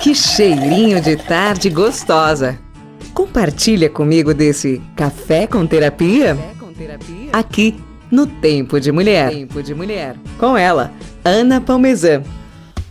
Que cheirinho de tarde gostosa. Compartilha comigo desse café com terapia? Aqui no Tempo de Mulher. Com ela, Ana Palmesan.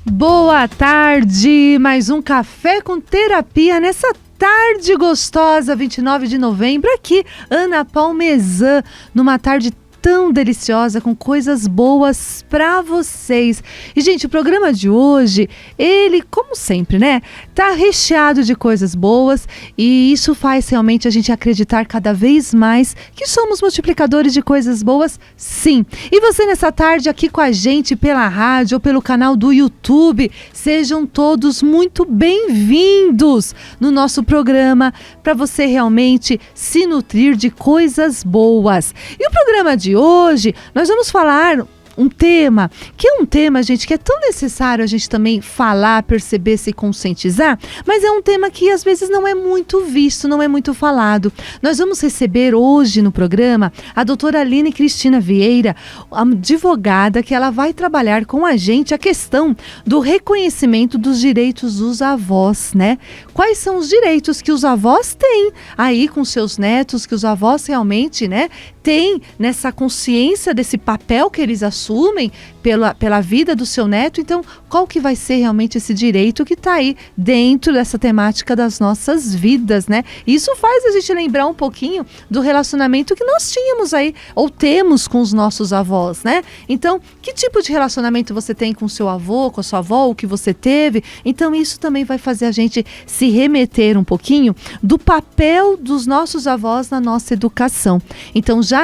Boa tarde! Mais um café com terapia nessa tarde gostosa, 29 de novembro, aqui, Ana Palmesan, numa tarde tão deliciosa, com coisas boas pra vocês. E, gente, o programa de hoje, ele, como sempre, né, tá recheado de coisas boas e isso faz realmente a gente acreditar cada vez mais que somos multiplicadores de coisas boas, sim. E você nessa tarde aqui com a gente pela rádio ou pelo canal do YouTube, sejam todos muito bem-vindos no nosso programa para você realmente se nutrir de coisas boas. E o programa de hoje, nós vamos falar um tema, que é um tema, gente, que é tão necessário a gente também falar, perceber, se conscientizar, mas é um tema que às vezes não é muito visto, não é muito falado. Nós vamos receber hoje no programa a doutora Aline Cristina Vieira, advogada, que ela vai trabalhar com a gente a questão do reconhecimento dos direitos dos avós, né? Quais são os direitos que os avós têm aí com seus netos, que os avós realmente, né, têm nessa consciência desse papel que eles assumem pela vida do seu neto. Então, qual que vai ser realmente esse direito que está aí dentro dessa temática das nossas vidas, né? Isso faz a gente lembrar um pouquinho do relacionamento que nós tínhamos aí, ou temos com os nossos avós, né? Então, que tipo de relacionamento você tem com o seu avô, com a sua avó, o que você teve? Então, isso também vai fazer a gente se remeter um pouquinho do papel dos nossos avós na nossa educação. Então, já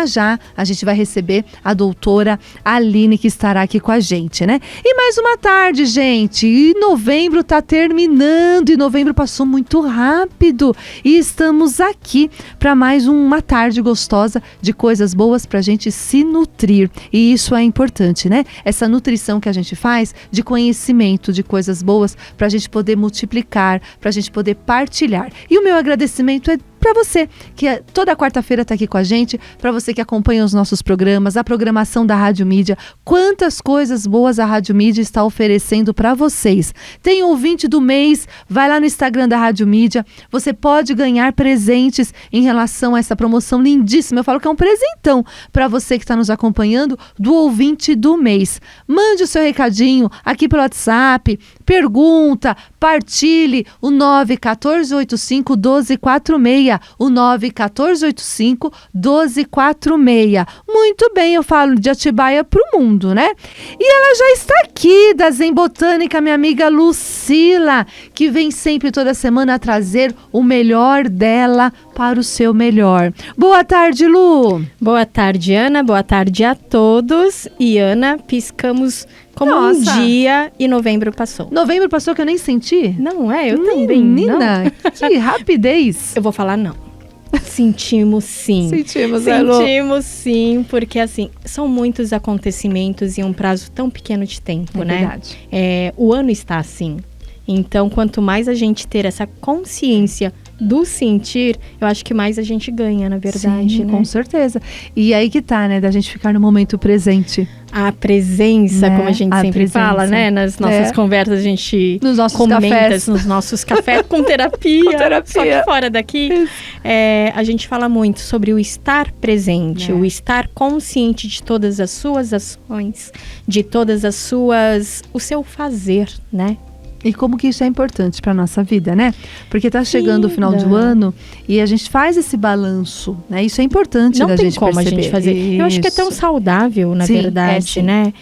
a gente vai receber a doutora Aline, que estará aqui com a gente, né? E mais uma tarde, gente. E novembro tá terminando e novembro passou muito rápido. E estamos aqui para mais uma tarde gostosa de coisas boas pra gente se nutrir. E isso é importante, né? Essa nutrição que a gente faz de conhecimento, de coisas boas, pra gente poder multiplicar, pra gente poder partilhar. E o meu agradecimento é para você, que toda quarta-feira está aqui com a gente, para você que acompanha os nossos programas, a programação da Rádio Mídia, quantas coisas boas a Rádio Mídia está oferecendo para vocês. Tem ouvinte do mês, vai lá no Instagram da Rádio Mídia, você pode ganhar presentes em relação a essa promoção lindíssima. Eu falo que é um presentão para você que está nos acompanhando do ouvinte do mês. Mande o seu recadinho aqui pelo WhatsApp, pergunta, partilhe o 91485-1246. O 91485-1246. Muito bem, eu falo de Atibaia para o mundo, né? E ela já está aqui, da Zen Botânica, minha amiga Lucila, que vem sempre toda semana trazer o melhor dela para o seu melhor. Boa tarde, Lu! Boa tarde, Ana. Boa tarde a todos. E, Ana, piscamos como um dia e novembro passou. Novembro passou que eu nem senti? Não é? Eu também. Menina, que rapidez! Eu vou falar não. Sentimos sim. Sentimos sim, porque assim, são muitos acontecimentos em um prazo tão pequeno de tempo, né? Verdade. O ano está assim. Então, quanto mais a gente ter essa consciência do sentir, eu acho que mais a gente ganha, na verdade, sim, né? Com certeza. E aí que tá, né? Da gente ficar no momento presente. A presença, né? Como a gente sempre fala, né? Nas nossas conversas, a gente nos nossos comenta cafés. Nos nossos cafés com terapia. Com terapia. Só que fora daqui, a gente fala muito sobre o estar presente, o estar consciente de todas as suas ações, de todas o seu fazer, né? E como que isso é importante para nossa vida, né? Porque tá chegando o final do ano e a gente faz esse balanço, né? Isso é importante da gente perceber. Não tem como a gente fazer. Isso. Eu acho que é tão saudável, na verdade, né?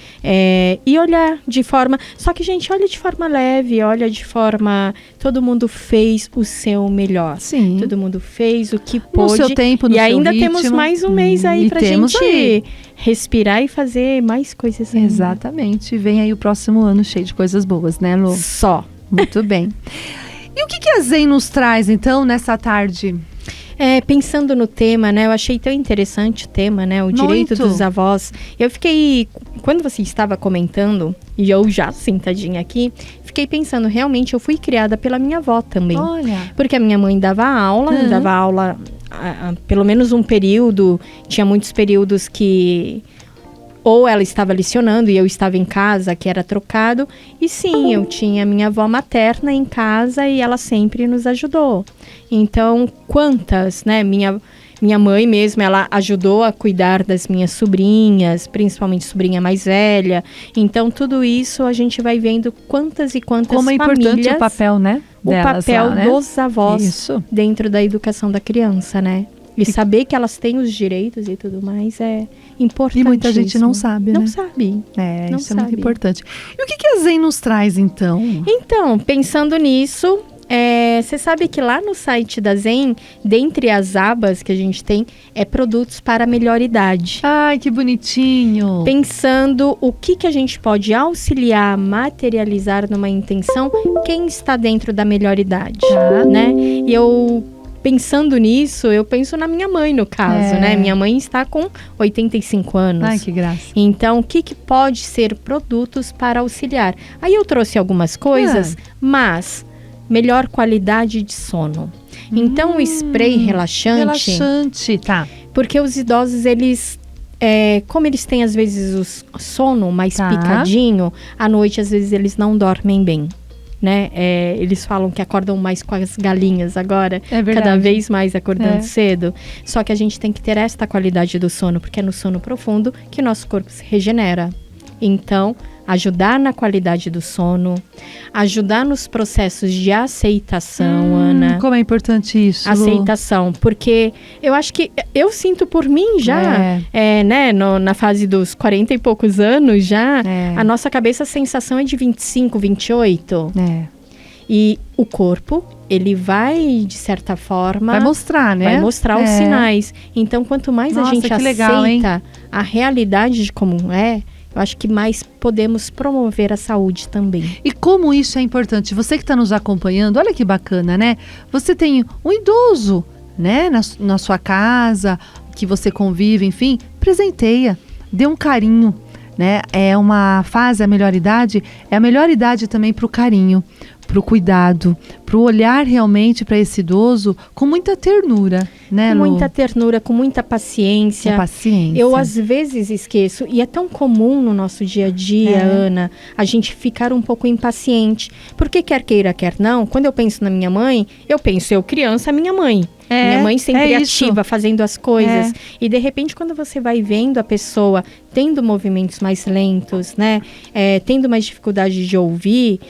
E olhar de forma... Só que, gente, olha de forma leve, olha de forma... Todo mundo fez o seu melhor. Sim. Todo mundo fez o que pôde. No seu tempo, no seu ritmo. E ainda temos mais um mês aí pra gente respirar e fazer mais coisas ainda. Exatamente. Vem aí o próximo ano cheio de coisas boas, né, Lu? Só. Muito bem. E o que a Zen nos traz, então, nessa tarde? Pensando no tema, né? Eu achei tão interessante o tema, né? O direito dos avós. Eu fiquei... Quando você estava comentando, e eu já sentadinha aqui, fiquei pensando, realmente, eu fui criada pela minha avó também. Olha. Porque a minha mãe dava aula, pelo menos um período, tinha muitos períodos que ou ela estava licionando e eu estava em casa, que era trocado. E sim, eu tinha minha avó materna em casa e ela sempre nos ajudou. Então, quantas, né? Minha mãe mesmo, ela ajudou a cuidar das minhas sobrinhas, principalmente sobrinha mais velha. Então, tudo isso a gente vai vendo quantas e quantas Como é famílias... importante o papel, né? O papel lá, né? dos avós dentro da educação da criança, né? E saber que elas têm os direitos e tudo mais é importante. E muita gente não sabe, né? Não sabe. Não isso sabe. É muito importante. E o que a Zen nos traz, então? Então, pensando nisso, você sabe que lá no site da Zen, dentre as abas que a gente tem, é produtos para melhor idade. Ai, que bonitinho! Pensando o que a gente pode auxiliar, materializar numa intenção, quem está dentro da melhor idade, né? E eu... Pensando nisso, eu penso na minha mãe, no caso, né? Minha mãe está com 85 anos. Ai, que graça. Então, o que pode ser produtos para auxiliar? Aí eu trouxe algumas coisas, mas melhor qualidade de sono. Então, o spray relaxante... Relaxante, tá. Porque os idosos, eles... como eles têm, às vezes, o sono mais picadinho, à noite, às vezes, eles não dormem bem. Né? Eles falam que acordam mais com as galinhas agora, cada vez mais acordando cedo. Só que a gente tem que ter esta qualidade do sono, porque é no sono profundo que nosso corpo se regenera. Então, ajudar na qualidade do sono, ajudar nos processos de aceitação, Ana. Como é importante isso, aceitação, porque eu acho que eu sinto por mim já, né, na fase dos 40 e poucos anos já, a nossa cabeça, a sensação é de 25, 28. E o corpo, ele vai, de certa forma... Vai mostrar, né? Vai mostrar os sinais. Então, quanto mais a gente aceita a realidade de como é, eu acho que mais podemos promover a saúde também. E como isso é importante? Você que está nos acompanhando, olha que bacana, né? Você tem um idoso, né? Na sua casa, que você convive, enfim, presenteia, dê um carinho, né? É uma fase, a melhor idade, é a melhor idade também para o carinho, para o cuidado, para o olhar realmente para esse idoso com muita ternura, né, Com Lu? muita ternura, com muita paciência. Com paciência. Eu, às vezes, esqueço, e é tão comum no nosso dia a dia, Ana, a gente ficar um pouco impaciente. Porque quer queira, quer não, quando eu penso na minha mãe, eu penso, eu criança, minha mãe. Minha mãe sempre ativa, fazendo as coisas. E, de repente, quando você vai vendo a pessoa tendo movimentos mais lentos, né? Tendo mais dificuldade de ouvir,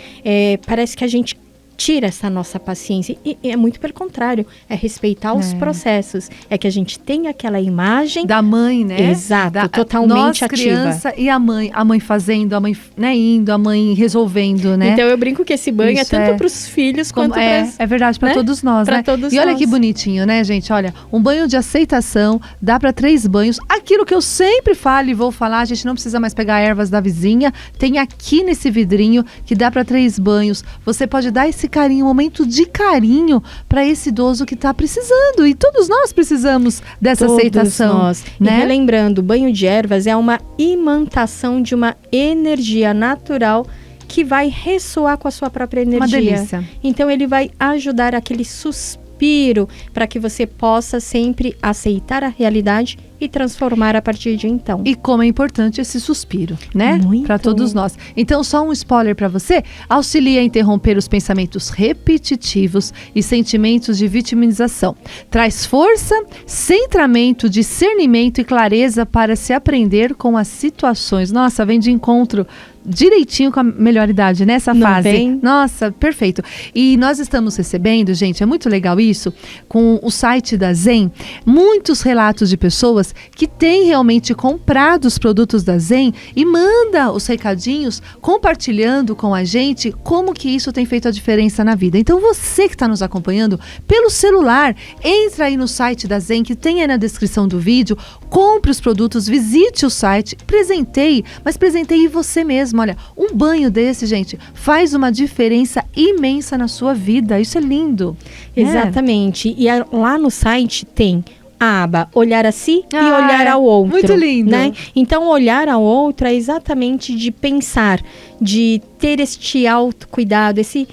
parece que a gente tira essa nossa paciência. E é muito pelo contrário. É respeitar os processos. É que a gente tem aquela imagem... Da mãe, né? Exato, totalmente nós, ativa. Criança, e a mãe fazendo, a mãe, né, indo, a mãe resolvendo, né? Então eu brinco que esse banho Isso é tanto para os filhos quanto para as... É verdade, para todos nós, pra né? todos e olha nós. Que bonitinho, né, gente? Olha, um banho de aceitação, dá para 3 banhos. Aquilo que eu sempre falo e vou falar, a gente não precisa mais pegar ervas da vizinha. Tem aqui nesse vidrinho que dá para 3 banhos. Você pode dar esse carinho, um momento de carinho para esse idoso que está precisando. E todos nós precisamos dessa aceitação. Nós. Né? E relembrando, o banho de ervas é uma imantação de uma energia natural que vai ressoar com a sua própria energia. Uma delícia. Então ele vai ajudar aquele suspiro para que você possa sempre aceitar a realidade e transformar a partir de então. E como é importante esse suspiro, né? Para todos nós. Então, só um spoiler para você: auxilia a interromper os pensamentos repetitivos e sentimentos de vitimização. Traz força, centramento, discernimento e clareza para se aprender com as situações. Nossa, vem de encontro direitinho com a melhor idade, nessa fase. Bem? Nossa, perfeito. E nós estamos recebendo, gente, é muito legal isso, com o site da Zen, muitos relatos de pessoas que têm realmente comprado os produtos da Zen e manda os recadinhos compartilhando com a gente como que isso tem feito a diferença na vida. Então você que está nos acompanhando pelo celular, entra aí no site da Zen, que tem aí na descrição do vídeo, compre os produtos, visite o site, presenteie, mas presenteie você mesmo. Olha, um banho desse, gente, faz uma diferença imensa na sua vida. Isso é lindo. Exatamente. E lá no site tem a aba olhar a si e Ah, olhar ao outro. muito lindo. Né? Então, olhar ao outro é exatamente de pensar, de ter este autocuidado, esse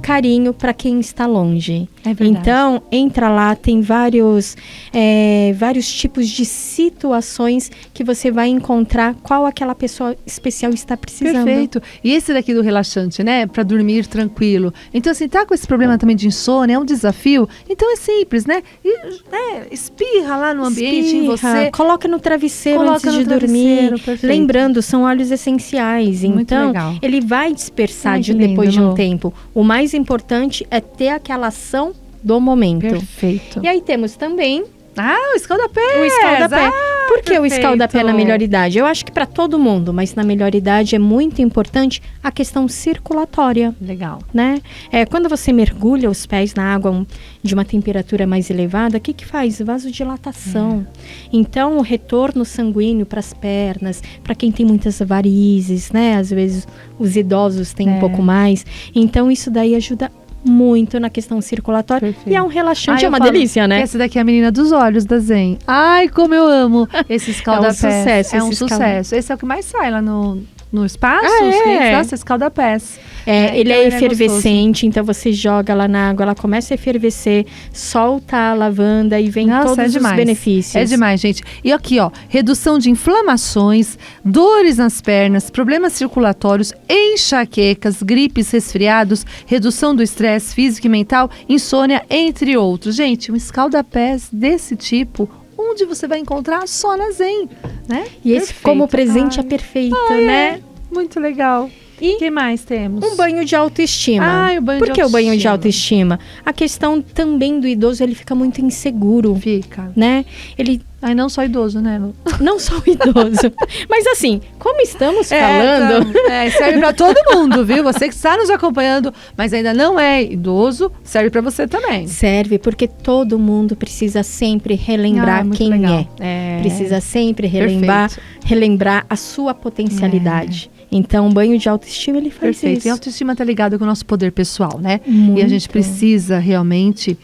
carinho para quem está longe. É verdade. Então, entra lá, tem vários tipos de situações que você vai encontrar qual aquela pessoa especial está precisando. Perfeito. E esse daqui do relaxante, né? Para dormir tranquilo. Então, assim, tá com esse problema também de insônia, é um desafio. Então, é simples, né? Espirra lá no ambiente, em você. Coloca no travesseiro Coloca antes no de travesseiro, dormir. perfeito. Lembrando, são óleos essenciais. Muito Então, legal. ele vai dispersar Ai, que lindo, depois de um Lu. tempo. O mais importante é ter aquela ação do momento. Perfeito. E aí temos também O escaldapé. o escaldapé. Por que o perfeito. escaldapé na melhor idade? Eu acho que para todo mundo, mas na melhor idade é muito importante a questão circulatória. Legal. Né? Quando você mergulha os pés na água de uma temperatura mais elevada, o que faz? Vasodilatação. Então, o retorno sanguíneo para as pernas, para quem tem muitas varizes, né? Às vezes os idosos têm um pouco mais. Então, isso daí ajuda muito na questão circulatória. Perfeito. E é um relaxante, é Eu uma falo delícia, né? que essa daqui é a menina dos olhos da Zen. Ai, como eu amo esse escaldapé. sucesso, É um esse sucesso. Esse é o que mais sai lá no espaço. Ah, os é? clientes, nossa, escaldapés. Ele Então, é efervescente, então você joga lá na água, ela começa a efervescer, solta a lavanda e vem Nossa, todos os benefícios. É demais, gente. E aqui, ó, redução de inflamações, dores nas pernas, problemas circulatórios, enxaquecas, gripes, resfriados, redução do estresse físico e mental, insônia, entre outros. Gente, um escaldapés desse tipo, onde você vai encontrar só na Zen, né? E esse Perfeito. como presente é perfeito, né? Muito legal. E o que mais temos? um banho de autoestima. O banho Por de que o banho de autoestima? autoestima? A questão também do idoso, ele fica muito inseguro, Fica. né? Ele Ai, não só idoso, né, Lu? não só o idoso, mas assim, como estamos falando, serve pra todo mundo, viu? Você que está nos acompanhando, mas ainda não é idoso, serve pra você também. serve porque todo mundo precisa sempre relembrar muito quem legal. é. Precisa sempre relembrar a sua potencialidade. Então, o banho de autoestima, ele faz Perfeito. isso. E a autoestima tá ligada com o nosso poder pessoal, né? Muito. E a gente precisa realmente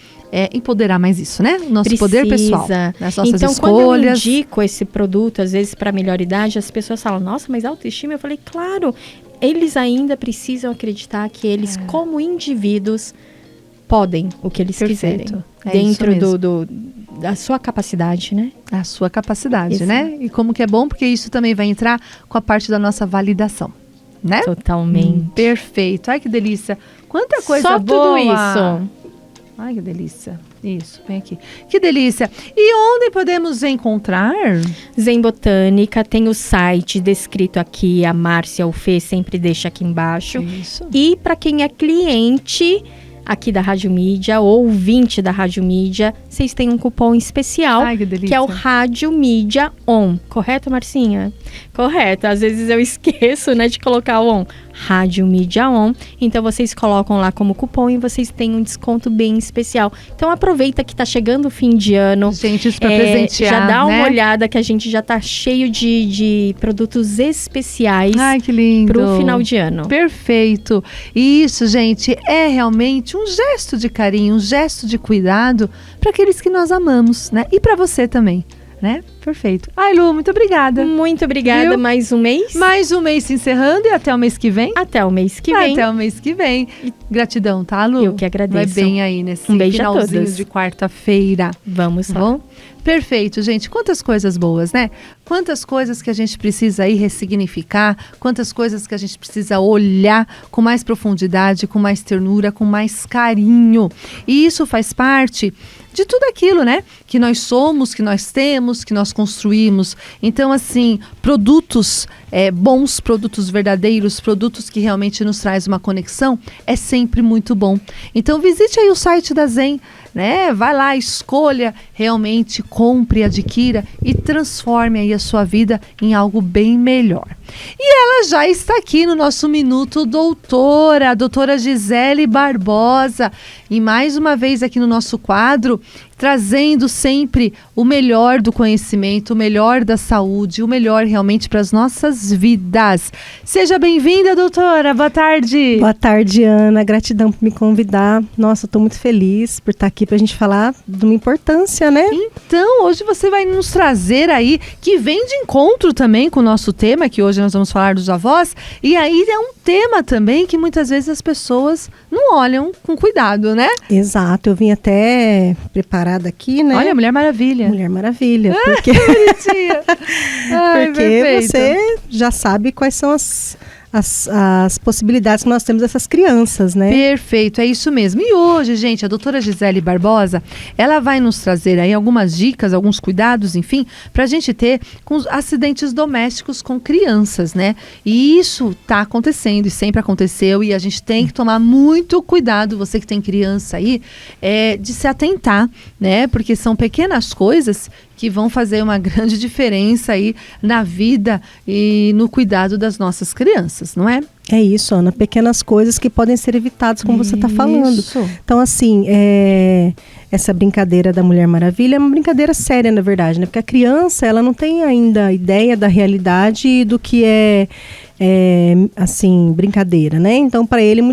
empoderar mais isso, né? O nosso poder pessoal. Nas nossas então, quando eu escolhas. indico esse produto, às vezes, para melhor idade, as pessoas falam, nossa, mas autoestima? Eu falei, claro, eles ainda precisam acreditar que eles, como indivíduos, podem o que eles Perfeito. quiserem. Isso Dentro mesmo. da sua capacidade, né? A sua capacidade, Exato. né? E como que é bom, porque isso também vai entrar com a parte da nossa validação, né? Totalmente. Perfeito. Ai, que delícia. Quanta coisa Só boa. tudo isso. Ai, que delícia. Isso, vem aqui. Que delícia. E onde podemos encontrar? Zen Botânica, tem o site descrito aqui, a Márcia, o Fê sempre deixa aqui embaixo. Isso. E para quem é cliente aqui da Rádio Mídia, ou ouvinte da Rádio Mídia, vocês têm um cupom especial, Ai, que delícia. que é o Rádio Mídia On. Correto, Marcinha? Correto. Às vezes eu esqueço, né, de colocar o On. Rádio Mídia On. Então, vocês colocam lá como cupom e vocês têm um desconto bem especial. Então, aproveita que tá chegando o fim de ano. Gente, isso pra presentear, já dá uma né? olhada que a gente já tá cheio de produtos especiais Ai, que lindo. pro final de ano. Perfeito. E isso, gente, é realmente um gesto de carinho, um gesto de cuidado para aqueles que nós amamos, né? E para você também, né? Perfeito. Ai, Lu, muito obrigada. Muito obrigada. Viu? Mais um mês. Mais um mês se encerrando e até o mês que vem. Até o mês que vem. Até o mês que vem. Gratidão, tá, Lu? Eu que agradeço. Vai bem aí nesse Um beijo a finalzinho todos. de quarta-feira. Vamos Tá lá. bom? Perfeito, gente. Quantas coisas boas, né? Quantas coisas que a gente precisa aí ressignificar, quantas coisas que a gente precisa olhar com mais profundidade, com mais ternura, com mais carinho. E isso faz parte de tudo aquilo, né? Que nós somos, que nós temos, que nós construímos. Então, assim, produtos bons, produtos verdadeiros, produtos que realmente nos traz uma conexão, é sempre muito bom. Então, visite aí o site da Zen, né? Vai lá, escolha, realmente compre, adquira e transforme aí a sua vida em algo bem melhor. E ela já está aqui no nosso Minuto Doutora, a doutora Gisele Barbosa. E mais uma vez aqui no nosso quadro, trazendo sempre o melhor do conhecimento, o melhor da saúde, o melhor realmente para as nossas vidas. Seja bem-vinda, doutora. Boa tarde. Boa tarde, Ana. Gratidão por me convidar. Nossa, eu tô muito feliz por estar aqui pra gente falar de uma importância, né? Então, hoje você vai nos trazer aí, que vem de encontro também com o nosso tema, que hoje nós vamos falar dos avós, e aí é um tema também que muitas vezes as pessoas não olham com cuidado, né? Exato, eu vim até preparada aqui, né? Olha, Mulher Maravilha. Mulher Maravilha, porque, Ai, porque perfeito. você já sabe quais são as possibilidades que nós temos dessas crianças, né? Perfeito, é isso mesmo. E hoje, gente, a doutora Gisele Barbosa, ela vai nos trazer aí algumas dicas, alguns cuidados, enfim, pra gente ter com os acidentes domésticos com crianças, né? E isso tá acontecendo e sempre aconteceu e a gente tem que tomar muito cuidado, você que tem criança aí, de se atentar, né? Porque são pequenas coisas que vão fazer uma grande diferença aí na vida e no cuidado das nossas crianças, não é? É isso, Ana. Pequenas coisas que podem ser evitadas, como você está falando. Isso. Então, assim, essa brincadeira da Mulher Maravilha é uma brincadeira séria, na verdade, né? Porque a criança, ela não tem ainda ideia da realidade e do que assim, brincadeira, né? Então, para eles,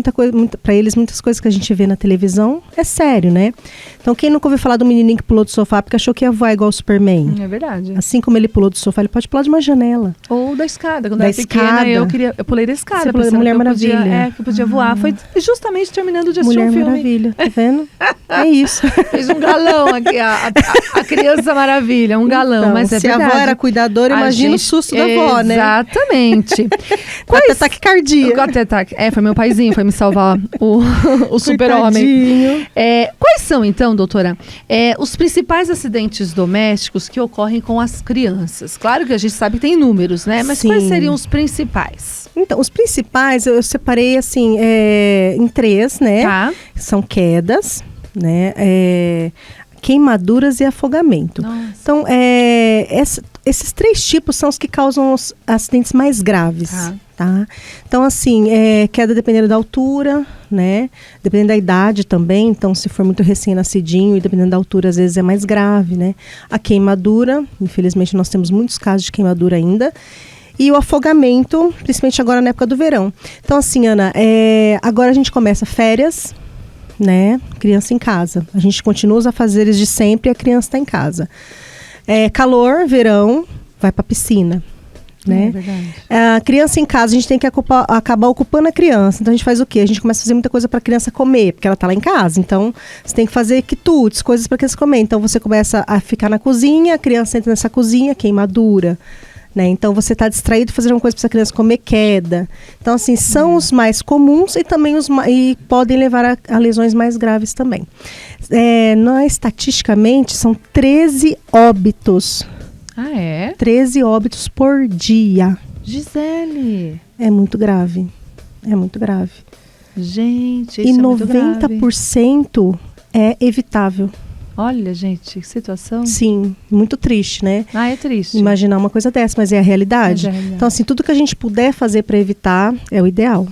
muitas coisas que a gente vê na televisão é sério, né? Então, quem nunca ouviu falar do menininho que pulou do sofá porque achou que ia voar igual o Superman? É verdade. Assim como ele pulou do sofá, ele pode pular de uma janela. Ou da escada. Quando Da eu era pequena, eu pulei da escada. Você pulou da pensando Mulher que eu podia- Maravilha. que eu podia voar. Foi justamente terminando de assistir Mulher um filme. Maravilha, tá vendo? É isso. Fez um galão aqui, a criança maravilha, um galão, Então, mas é se verdade. a avó era cuidadora, A imagina gente- o susto da avó, né? Exatamente. Com até taquicardia. Com ataque. Foi meu paizinho, foi me salvar, o super-homem. Coitadinho. Quais são, então, doutora, os principais acidentes domésticos que ocorrem com as crianças? Claro que a gente sabe que tem números, né? Mas Sim. quais seriam os principais? Então, os principais eu separei assim em 3, né? Tá? São quedas, né? Queimaduras e afogamento. Nossa. Então, esses 3 tipos são os que causam os acidentes mais graves. Tá? Então, assim, queda dependendo da altura, né? Dependendo da idade também. Então, se for muito recém-nascidinho e dependendo da altura, às vezes é mais grave, né? A queimadura, infelizmente nós temos muitos casos de queimadura ainda. E o afogamento, principalmente agora na época do verão. Então, assim, Ana, agora a gente começa férias, né? Criança em casa. A gente continua os afazeres de sempre e a criança está em casa. Calor, verão, vai para a piscina. Né? Verdade. A criança em casa, a gente tem que acabar ocupando a criança. Então a gente faz o quê? A gente começa a fazer muita coisa para a criança comer, porque ela está lá em casa. Então você tem que fazer quitutes, coisas para a criança comer. Então você começa a ficar na cozinha, a criança entra nessa cozinha, queimadura. Né? Então você está distraído fazendo uma coisa para essa criança comer, queda. Então assim, são os mais comuns e também e podem levar a lesões mais graves também. Estatisticamente, são 13 óbitos. 13 óbitos por dia. Gisele. É muito grave. É muito grave. Gente, E isso é muito grave. 90% é evitável. Olha, gente, que situação. Sim, muito triste, né? É triste. Imaginar uma coisa dessa, mas é a realidade. Então, assim, tudo que a gente puder fazer para evitar é o ideal.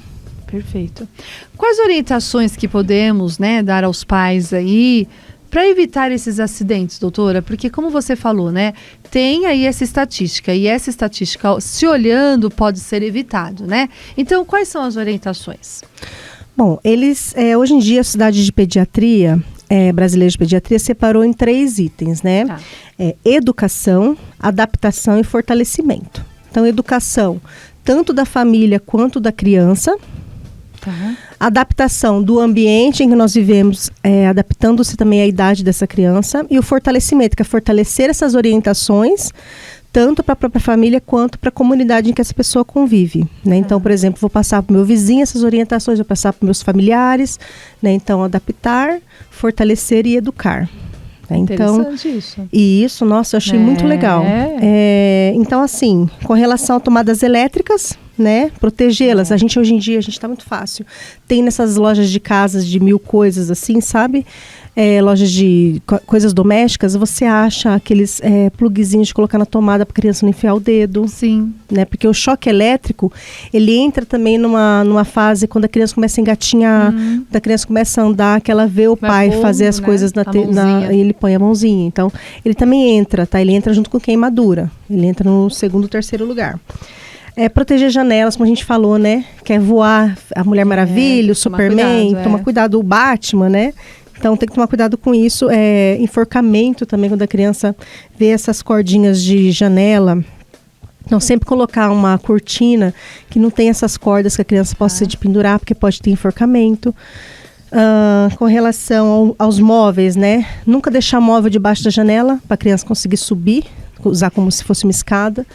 Perfeito. Quais orientações que podemos, né, dar aos pais aí para evitar esses acidentes, doutora? Porque como você falou, né, tem aí essa estatística e essa estatística, se olhando, pode ser evitado, né? Então, quais são as orientações? Bom, hoje em dia a Sociedade de Pediatria Brasileira de Pediatria separou em 3 itens, né? Tá. Educação, adaptação e fortalecimento. Então, educação tanto da família quanto da criança. Tá. Adaptação do ambiente em que nós vivemos, adaptando-se também à idade dessa criança. E o fortalecimento, que é fortalecer essas orientações, tanto para a própria família quanto para a comunidade em que essa pessoa convive. Né? Então, por exemplo, vou passar para o meu vizinho essas orientações, vou passar para os meus familiares. Né? Então, adaptar, fortalecer e educar. Né? Então, interessante isso. E isso, nossa, eu achei muito legal. Então, assim, com relação a tomadas elétricas, né? Protegê-las. A gente hoje em dia, tá muito fácil. Tem nessas lojas de casas de 1000 coisas assim, sabe? Lojas de coisas domésticas, você acha aqueles plugzinhos de colocar na tomada para a criança não enfiar o dedo. Sim. Né? Porque o choque elétrico, ele entra também numa fase quando a criança começa a engatinhar, quando a criança começa a andar, que ela vê o pai fazer as coisas e ele põe a mãozinha. Então, ele também entra, tá? Ele entra junto com queimadura. Ele entra no 2º, 3º lugar. Proteger janelas, como a gente falou, né? Quer voar a Mulher Maravilha, o Superman, toma cuidado, o Batman, né? Então, tem que tomar cuidado com isso. Enforcamento também, quando a criança vê essas cordinhas de janela. Então, sempre colocar uma cortina que não tem essas cordas que a criança possa se pendurar, porque pode ter enforcamento. Com relação aos móveis, né? Nunca deixar móvel debaixo da janela, para a criança conseguir subir, usar como se fosse uma escada.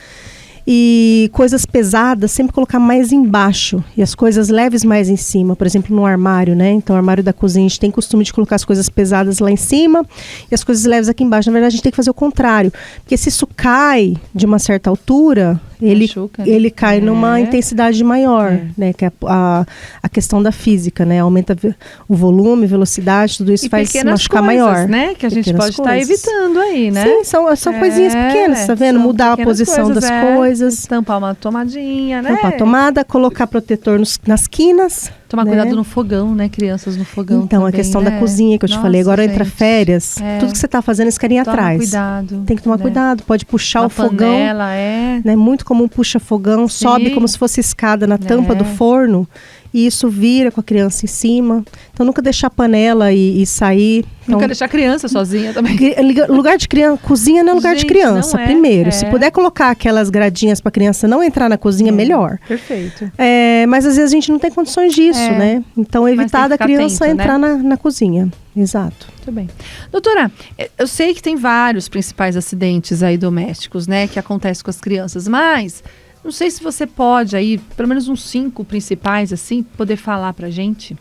E coisas pesadas, sempre colocar mais embaixo. E as coisas leves mais em cima. Por exemplo, no armário, né? Então, o armário da cozinha, a gente tem costume de colocar as coisas pesadas lá em cima e as coisas leves aqui embaixo. Na verdade, a gente tem que fazer o contrário. Porque se isso cai de uma certa altura, ele cai numa intensidade maior, né? Que é a questão da física, né? Aumenta o volume, velocidade, tudo isso faz machucar maior. Né? Que a gente pode estar evitando aí, né? Sim, são coisinhas pequenas, tá vendo? Mudar a posição das coisas. Tampar uma tomadinha, né? Tampar a tomada, colocar protetor nas quinas. Tomar cuidado no fogão, né? Crianças no fogão então, também, a questão da cozinha que eu te falei. Agora entra férias, tudo que você está fazendo, eles querem ir atrás. Cuidado. Tem que tomar cuidado, pode puxar uma o fogão. Panela, né? Muito comum, puxa fogão, sobe como se fosse escada na tampa do forno. E isso vira com a criança em cima. Então, nunca deixar a panela e sair. Então, nunca deixar a criança sozinha também. Lugar de criança, cozinha não é lugar de criança, primeiro. Se puder colocar aquelas gradinhas para a criança não entrar na cozinha, melhor. Perfeito. Mas às vezes a gente não tem condições disso, né? Então, evitar da criança entrar na cozinha. Exato. Muito bem. Doutora, eu sei que tem vários principais acidentes aí domésticos, né? Que acontecem com as crianças, mas... não sei se você pode aí, pelo menos uns 5 principais, assim, poder falar pra gente.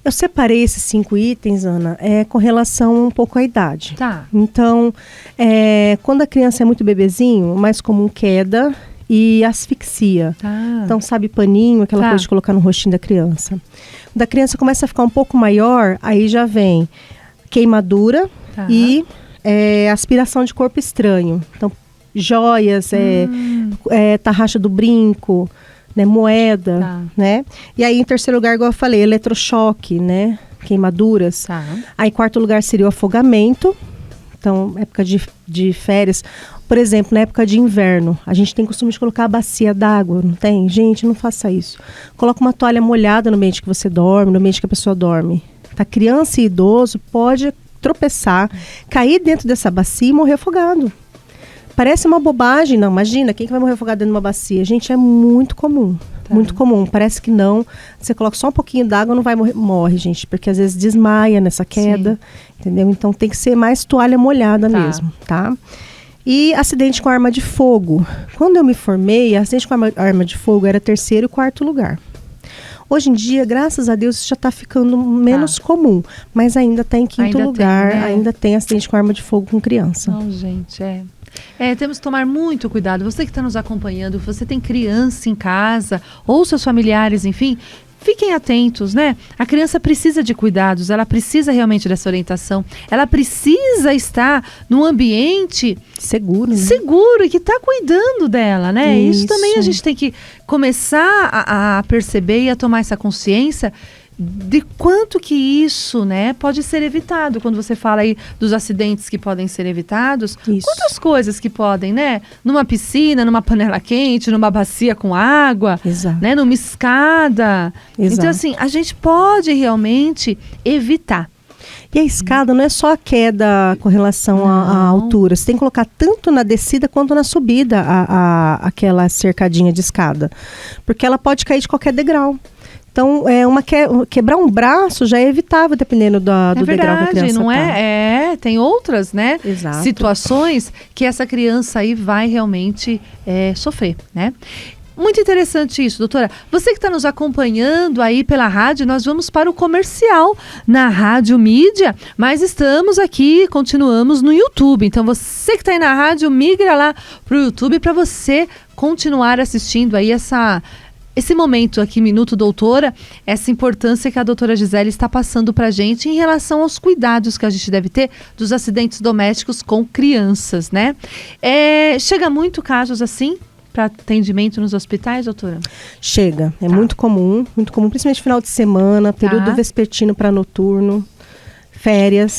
Eu separei esses 5 itens, Ana, com relação um pouco à idade. Tá. Então, quando a criança é muito bebezinho, mais comum queda e asfixia. Tá. Então, sabe, paninho, aquela coisa de colocar no rostinho da criança. Quando a criança começa a ficar um pouco maior, aí já vem queimadura e aspiração de corpo estranho. Então, joias, tarraxa do brinco, né, moeda, né? E aí, em terceiro lugar, igual eu falei, eletrochoque, né? Queimaduras. Tá. Aí, quarto lugar seria o afogamento. Então, época de férias. Por exemplo, na época de inverno, a gente tem costume de colocar a bacia d'água, não tem? Gente, não faça isso. Coloca uma toalha molhada no ambiente que você dorme, no ambiente que a pessoa dorme. Tá? Criança e idoso pode tropeçar, cair dentro dessa bacia e morrer afogado. Parece uma bobagem, não, imagina, quem que vai morrer afogado dentro de uma bacia? Gente, é muito comum, muito comum, parece que não, você coloca só um pouquinho d'água, não vai morre, gente, porque às vezes desmaia nessa queda, entendeu? Então tem que ser mais toalha molhada mesmo, tá? E acidente com arma de fogo. Quando eu me formei, acidente com arma de fogo era 3º e 4º lugar. Hoje em dia, graças a Deus, isso já está ficando menos comum, mas ainda está em 5º lugar, ainda tem acidente com arma de fogo com criança. Não, gente, temos que tomar muito cuidado. Você que está nos acompanhando, você tem criança em casa, ou seus familiares, enfim, fiquem atentos, né? A criança precisa de cuidados, ela precisa realmente dessa orientação, ela precisa estar num ambiente seguro, né? Seguro e que está cuidando dela, né? Isso também a gente tem que começar a perceber e a tomar essa consciência de quanto que isso, né, pode ser evitado. Quando você fala aí dos acidentes que podem ser evitados, quantas coisas que podem, né? Numa piscina, numa panela quente, numa bacia com água, né? Numa escada. Então, assim, a gente pode realmente evitar. E a escada não é só a queda com relação à altura. Você tem que colocar tanto na descida quanto na subida aquela cercadinha de escada. Porque ela pode cair de qualquer degrau. Então, quebrar um braço já é evitável, dependendo do degrau que a criança não tem outras, né, situações que essa criança aí vai realmente sofrer, né? Muito interessante isso, doutora. Você que está nos acompanhando aí pela rádio, nós vamos para o comercial na Rádio Mídia, mas estamos aqui, continuamos no YouTube. Então, você que está aí na rádio, migra lá para o YouTube para você continuar assistindo aí esse momento aqui, Minuto Doutora, essa importância que a doutora Gisele está passando para a gente em relação aos cuidados que a gente deve ter dos acidentes domésticos com crianças, né? Chega muito casos assim para atendimento nos hospitais, doutora? Chega, muito comum, principalmente final de semana, período vespertino para noturno. Férias,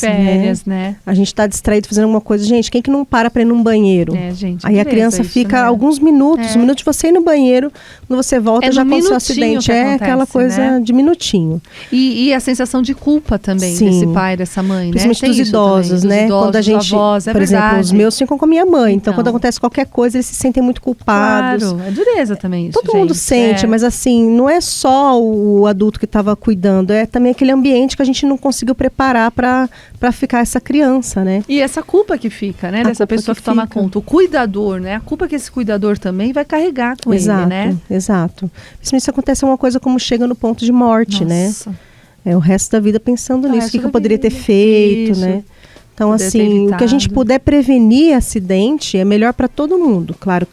né? A gente tá distraído fazendo alguma coisa. Gente, quem que não para ir num banheiro? Gente. Aí a criança fica alguns minutos, um minuto de você ir no banheiro, quando você volta já aconteceu um acidente. Aquela coisa de minutinho. E a sensação de culpa também desse pai, dessa mãe, principalmente né? dos idosos, né? Quando a gente, avós, por exemplo, os meus ficam com a minha mãe. Então, quando acontece qualquer coisa, eles se sentem muito culpados. Claro, é dureza também isso, Todo mundo sente, mas assim, não é só o adulto que estava cuidando, é também aquele ambiente que a gente não conseguiu preparar para ficar essa criança, né? E essa culpa que fica, né? Dessa pessoa que toma conta. O cuidador, né? A culpa que esse cuidador também vai carregar com ele, né? Exato. Principalmente se acontece uma coisa como chega no ponto de morte, né? O resto da vida pensando nisso. O que eu poderia ter feito, né? Então, assim, o que a gente puder prevenir acidente é melhor para todo mundo. Claro,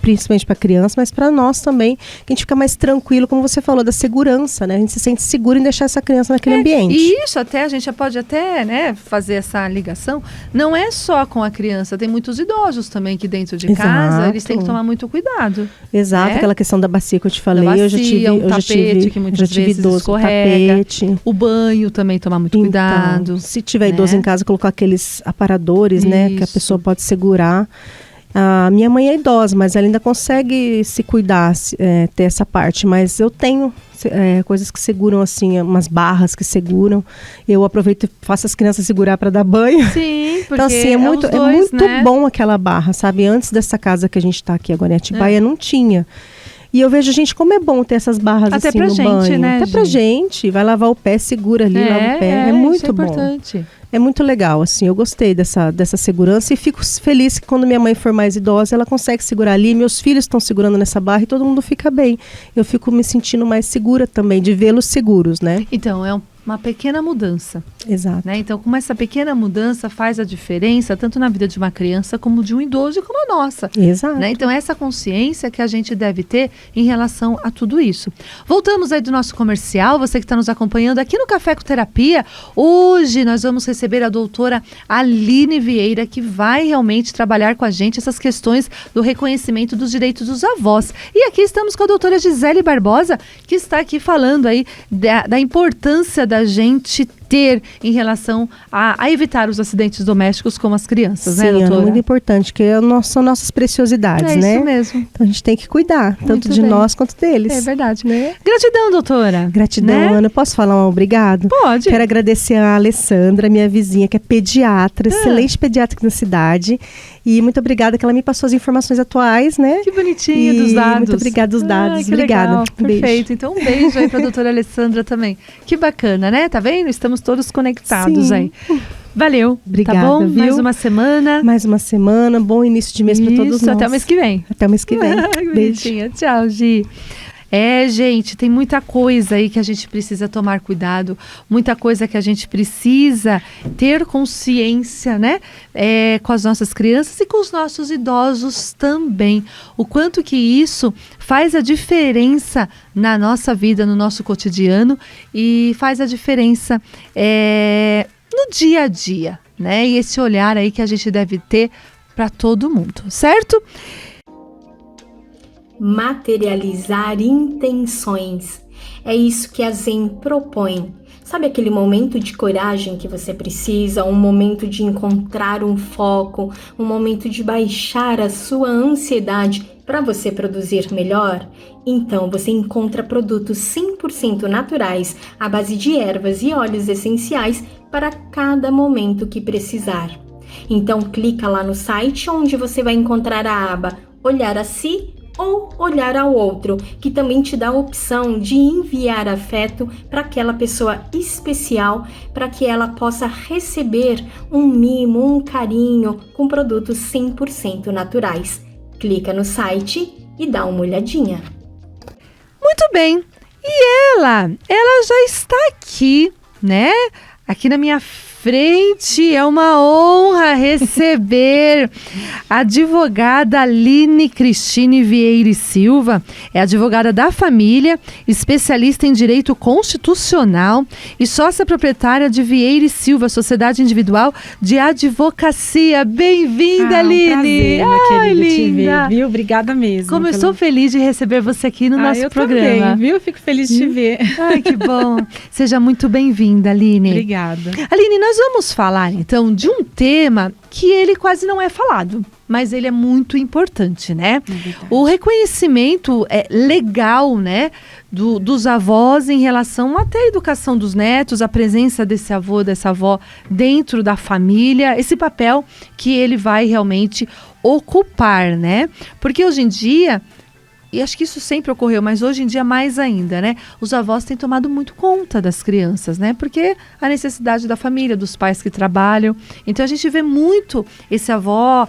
principalmente para criança, mas para nós também, que a gente fica mais tranquilo, como você falou, da segurança, né? A gente se sente seguro em deixar essa criança naquele ambiente. E isso até, a gente já pode até, né, fazer essa ligação, não é só com a criança, tem muitos idosos também que dentro de casa, eles têm que tomar muito cuidado. Exato, aquela questão da bacia que eu te falei, eu já tive que muitas vezes idoso escorrega, tapete. O banho também tomar muito cuidado. Se tiver idoso em casa, colocar aqueles aparadores, né, que a pessoa pode segurar. A minha mãe é idosa, mas ela ainda consegue se cuidar, ter essa parte. Mas eu tenho coisas que seguram, assim, umas barras que seguram. Eu aproveito e faço as crianças segurar para dar banho. Sim, porque então, assim, é muito né? bom aquela barra, sabe? Antes dessa casa que a gente está aqui agora em Atibaia, não tinha. E eu vejo, gente, como é bom ter essas barras até assim pra no gente, banho. Né, até pra gente. Vai lavar o pé, segura ali, lava o pé. É muito isso é bom. Importante. É muito legal, assim, eu gostei dessa segurança e fico feliz que quando minha mãe for mais idosa, ela consegue segurar ali, meus filhos estão segurando nessa barra e todo mundo fica bem. Eu fico me sentindo mais segura também, de vê-los seguros, né? Então, é uma pequena mudança. Exato. Né? Então, como essa pequena mudança faz a diferença, tanto na vida de uma criança, como de um idoso e como a nossa. Exato. Né? Então, essa consciência que a gente deve ter em relação a tudo isso. Voltamos aí do nosso comercial, você que está nos acompanhando aqui no Café com Terapia. Hoje nós vamos receber a doutora Aline Vieira, que vai realmente trabalhar com a gente essas questões do reconhecimento dos direitos dos avós. E aqui estamos com a doutora Gisele Barbosa, que está aqui falando aí da importância da gente ter em relação a evitar os acidentes domésticos com as crianças, né, doutora? Sim, é muito importante, porque são nossas preciosidades, né? É isso mesmo. Então a gente tem que cuidar, tanto de nós quanto deles. É verdade. Né? Gratidão, doutora. Gratidão, né? Ana. Posso falar um obrigado? Pode. Quero agradecer a Alessandra, minha vizinha, que é pediatra, excelente pediatra aqui na cidade. E muito obrigada que ela me passou as informações atuais, né? Que bonitinho dos dados. Muito obrigada dos dados. Que obrigada. Legal. Perfeito. Então um beijo aí para a doutora Alessandra também. Que bacana, né? Tá vendo? Estamos todos conectados aí. Valeu. Obrigada, tá bom? Viu? Mais uma semana. Mais uma semana. Bom início de mês para todos nós. Até o mês que vem. Até o mês que vem. Beijo. Tchau, Gi. Gente, tem muita coisa aí que a gente precisa tomar cuidado, muita coisa que a gente precisa ter consciência, né? Com as nossas crianças e com os nossos idosos também. O quanto que isso faz a diferença na nossa vida, no nosso cotidiano e faz a diferença no dia a dia, né? E esse olhar aí que a gente deve ter para todo mundo, certo? Materializar intenções. É isso que a Zen propõe. Sabe aquele momento de coragem que você precisa, um momento de encontrar um foco, um momento de baixar a sua ansiedade para você produzir melhor? Então você encontra produtos 100% naturais à base de ervas e óleos essenciais para cada momento que precisar. Então clica lá no site onde você vai encontrar a aba Olhar a Si ou olhar ao outro, que também te dá a opção de enviar afeto para aquela pessoa especial, para que ela possa receber um mimo, um carinho com produtos 100% naturais. Clica no site e dá uma olhadinha. Muito bem. E ela já está aqui, né? Aqui na minha frente, é uma honra receber a advogada Aline Cristine Vieira e Silva. É advogada da família, especialista em direito constitucional e sócia proprietária de Vieira e Silva, Sociedade Individual de Advocacia. Bem-vinda, Aline! Prazer, minha querida, te ver, viu? Obrigada mesmo. Como eu sou feliz de receber você aqui no nosso programa. Também, viu? Fico feliz de te ver. Ai, que bom. Seja muito bem-vinda, Aline. Obrigada. Aline, nós vamos falar então de um tema que ele quase não é falado, mas ele é muito importante, né? O reconhecimento legal, né, dos avós em relação até a educação dos netos, a presença desse avô, dessa avó dentro da família, esse papel que ele vai realmente ocupar, né? Porque hoje em dia, e acho que isso sempre ocorreu, mas hoje em dia mais ainda, né? Os avós têm tomado muito conta das crianças, né? Porque a necessidade da família, dos pais que trabalham. Então a gente vê muito esse avô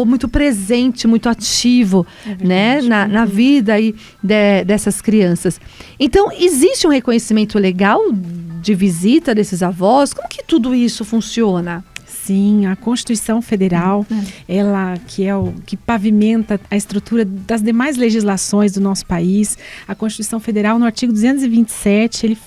muito presente, muito ativo, né? Na vida aí dessas crianças. Então, existe um reconhecimento legal de visita desses avós? Como que tudo isso funciona? Sim, a Constituição Federal, ela que é o que pavimenta a estrutura das demais legislações do nosso país. A Constituição Federal, no artigo 227,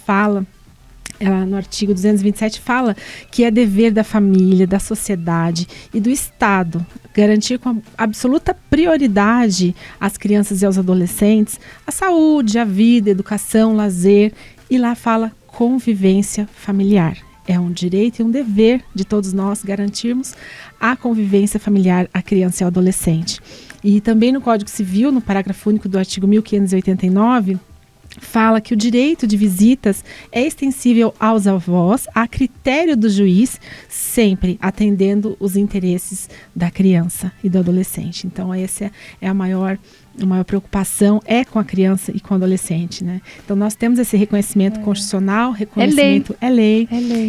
no artigo 227 fala que é dever da família, da sociedade e do Estado garantir com absoluta prioridade às crianças e aos adolescentes a saúde, a vida, a educação, lazer, e lá fala convivência familiar. É um direito e um dever de todos nós garantirmos a convivência familiar à criança e ao adolescente. E também no Código Civil, no parágrafo único do artigo 1589, fala que o direito de visitas é extensível aos avós a critério do juiz, sempre atendendo os interesses da criança e do adolescente. Então, essa é a maior preocupação com a criança e com o adolescente, né? Então, nós temos esse reconhecimento constitucional, reconhecimento é lei.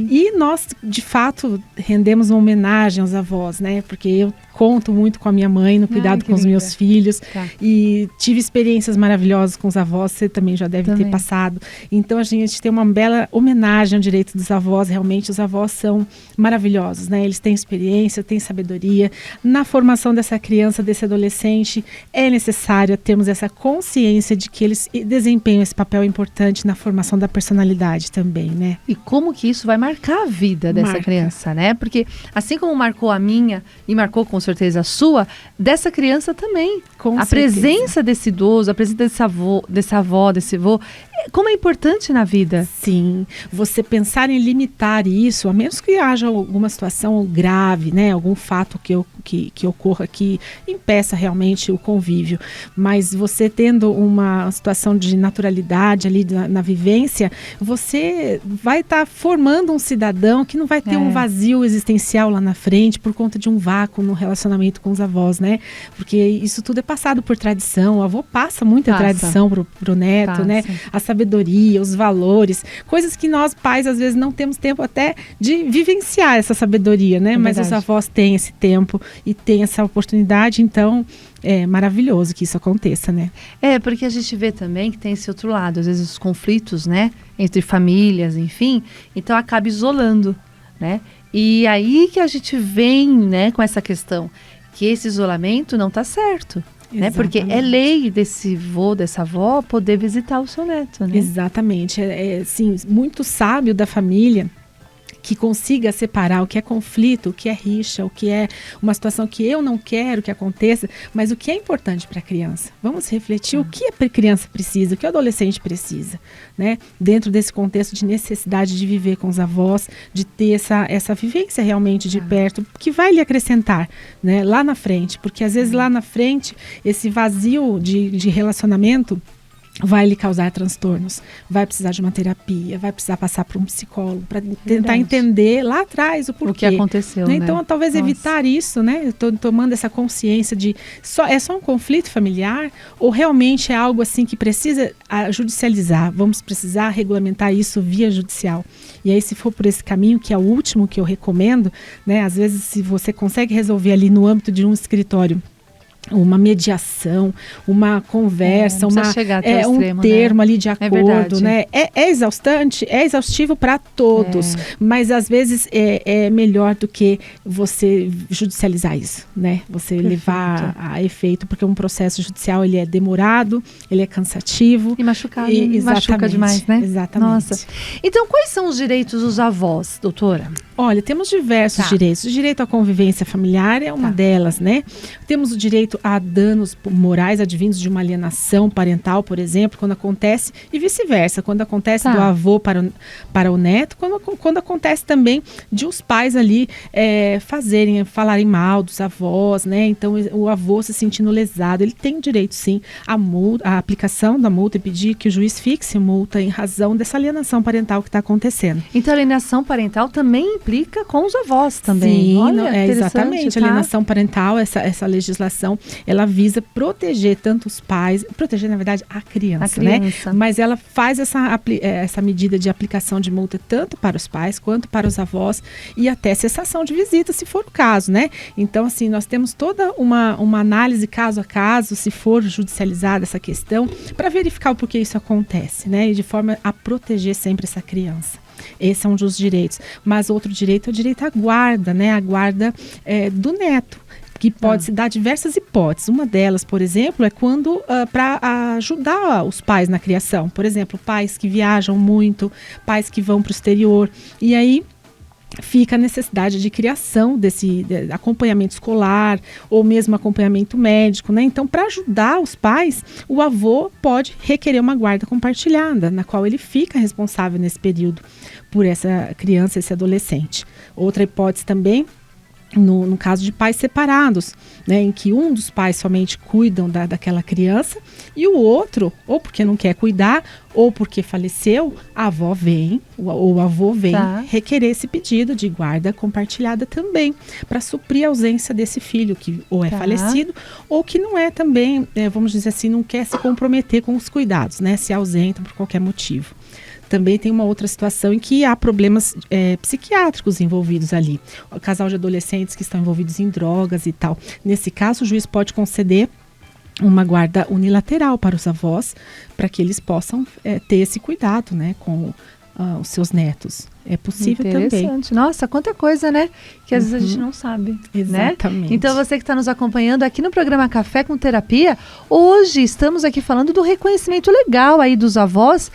E nós, de fato, rendemos uma homenagem aos avós, né? Porque eu conto muito com a minha mãe no cuidado com os meus filhos e tive experiências maravilhosas com os avós, você também já deve ter passado. Então, a gente tem uma bela homenagem ao direito dos avós. Realmente, os avós são maravilhosos, né? Eles têm experiência, têm sabedoria. Na formação dessa criança, desse adolescente, é necessário termos essa consciência de que eles desempenham esse papel importante na formação da personalidade também, né? E como que isso vai marcar a vida dessa criança, né? Porque assim como marcou a minha e marcou com certeza a sua, dessa criança também. A presença desse idoso, a presença dessa avó, desse avô, como é importante na vida. Sim, você pensar em limitar isso, a menos que haja alguma situação grave, né? Algum fato que ocorra que impeça realmente o convívio. Mas você tendo uma situação de naturalidade ali na vivência, você vai estar formando um cidadão que não vai ter um vazio existencial lá na frente por conta de um vácuo no relacionamento com os avós, né? Porque isso tudo é passado por tradição, o avô passa muita tradição pro neto, né? A sabedoria, os valores, coisas que nós pais às vezes não temos tempo até de vivenciar essa sabedoria, né? Mas os avós têm esse tempo e têm essa oportunidade, então é maravilhoso que isso aconteça, né? Porque a gente vê também que tem esse outro lado, às vezes os conflitos, né? Entre famílias, enfim, então acaba isolando, né? E aí que a gente vem, né, com essa questão, que esse isolamento não está certo. Né? Porque é lei desse vô, dessa avó poder visitar o seu neto, né? Exatamente. Sim, muito sábio da família que consiga separar o que é conflito, o que é rixa, o que é uma situação que eu não quero que aconteça, mas o que é importante para a criança. Vamos refletir o que a criança precisa, o que o adolescente precisa, né? Dentro desse contexto de necessidade de viver com os avós, de ter essa vivência realmente de perto, que vai lhe acrescentar, né? Lá na frente, porque às vezes lá na frente, esse vazio de relacionamento vai lhe causar transtornos, vai precisar de uma terapia, vai precisar passar por um psicólogo para tentar entender lá atrás o porquê. O que aconteceu, né? Então, talvez evitar isso, né? Eu tô tomando essa consciência de é só um conflito familiar ou realmente é algo assim que precisa judicializar, vamos precisar regulamentar isso via judicial. E aí, se for por esse caminho, que é o último que eu recomendo, né? Às vezes, se você consegue resolver ali no âmbito de um escritório uma mediação, uma conversa, um termo ali de acordo, né? É exaustante, é exaustivo para todos, mas às vezes é melhor do que você judicializar isso, né? Você levar a efeito, porque um processo judicial ele é demorado, ele é cansativo. E machucado, machuca demais, né? Exatamente. Nossa. Então, quais são os direitos dos avós, doutora? Olha, temos diversos direitos. O direito à convivência familiar é uma delas, né? Temos o direito a danos morais advindos de uma alienação parental, por exemplo, quando acontece, e vice-versa, quando acontece do avô para o neto, quando acontece também de os pais ali falarem mal dos avós, né? Então, o avô se sentindo lesado, ele tem direito, sim, à aplicação da multa e pedir que o juiz fixe multa em razão dessa alienação parental que está acontecendo. Então, a alienação parental também implica com os avós também. Sim, olha, exatamente. A alienação parental, essa legislação, ela visa proteger tanto os pais, proteger, na verdade, a criança, né? Mas ela faz essa medida de aplicação de multa tanto para os pais quanto para os avós e até cessação de visita, se for o caso, né? Então, assim, nós temos toda uma análise caso a caso, se for judicializada essa questão, para verificar o porquê isso acontece, né? E de forma a proteger sempre essa criança. Esse é um dos direitos. Mas outro direito é o direito à guarda, né? A guarda do neto, que pode se dar diversas hipóteses. Uma delas, por exemplo, é quando para ajudar os pais na criação. Por exemplo, pais que viajam muito, pais que vão para o exterior. E aí fica a necessidade de criação desse acompanhamento escolar ou mesmo acompanhamento médico, né? Então, para ajudar os pais, o avô pode requerer uma guarda compartilhada, na qual ele fica responsável nesse período por essa criança, esse adolescente. Outra hipótese também, no caso de pais separados, né, em que um dos pais somente cuidam daquela criança e o outro, ou porque não quer cuidar, ou porque faleceu, a avó vem, ou o avô vem requerer esse pedido de guarda compartilhada também, para suprir a ausência desse filho que ou é falecido, ou que não é também, vamos dizer assim, não quer se comprometer com os cuidados, né, se ausenta por qualquer motivo. Também tem uma outra situação em que há problemas psiquiátricos envolvidos ali. O casal de adolescentes que estão envolvidos em drogas e tal. Nesse caso, o juiz pode conceder uma guarda unilateral para os avós, para que eles possam ter esse cuidado, né, com os seus netos. É possível também. Nossa, quanta coisa, né? Que às vezes a gente não sabe. Exatamente. Né? Então, você que está nos acompanhando aqui no programa Café com Terapia, hoje estamos aqui falando do reconhecimento legal aí dos avós,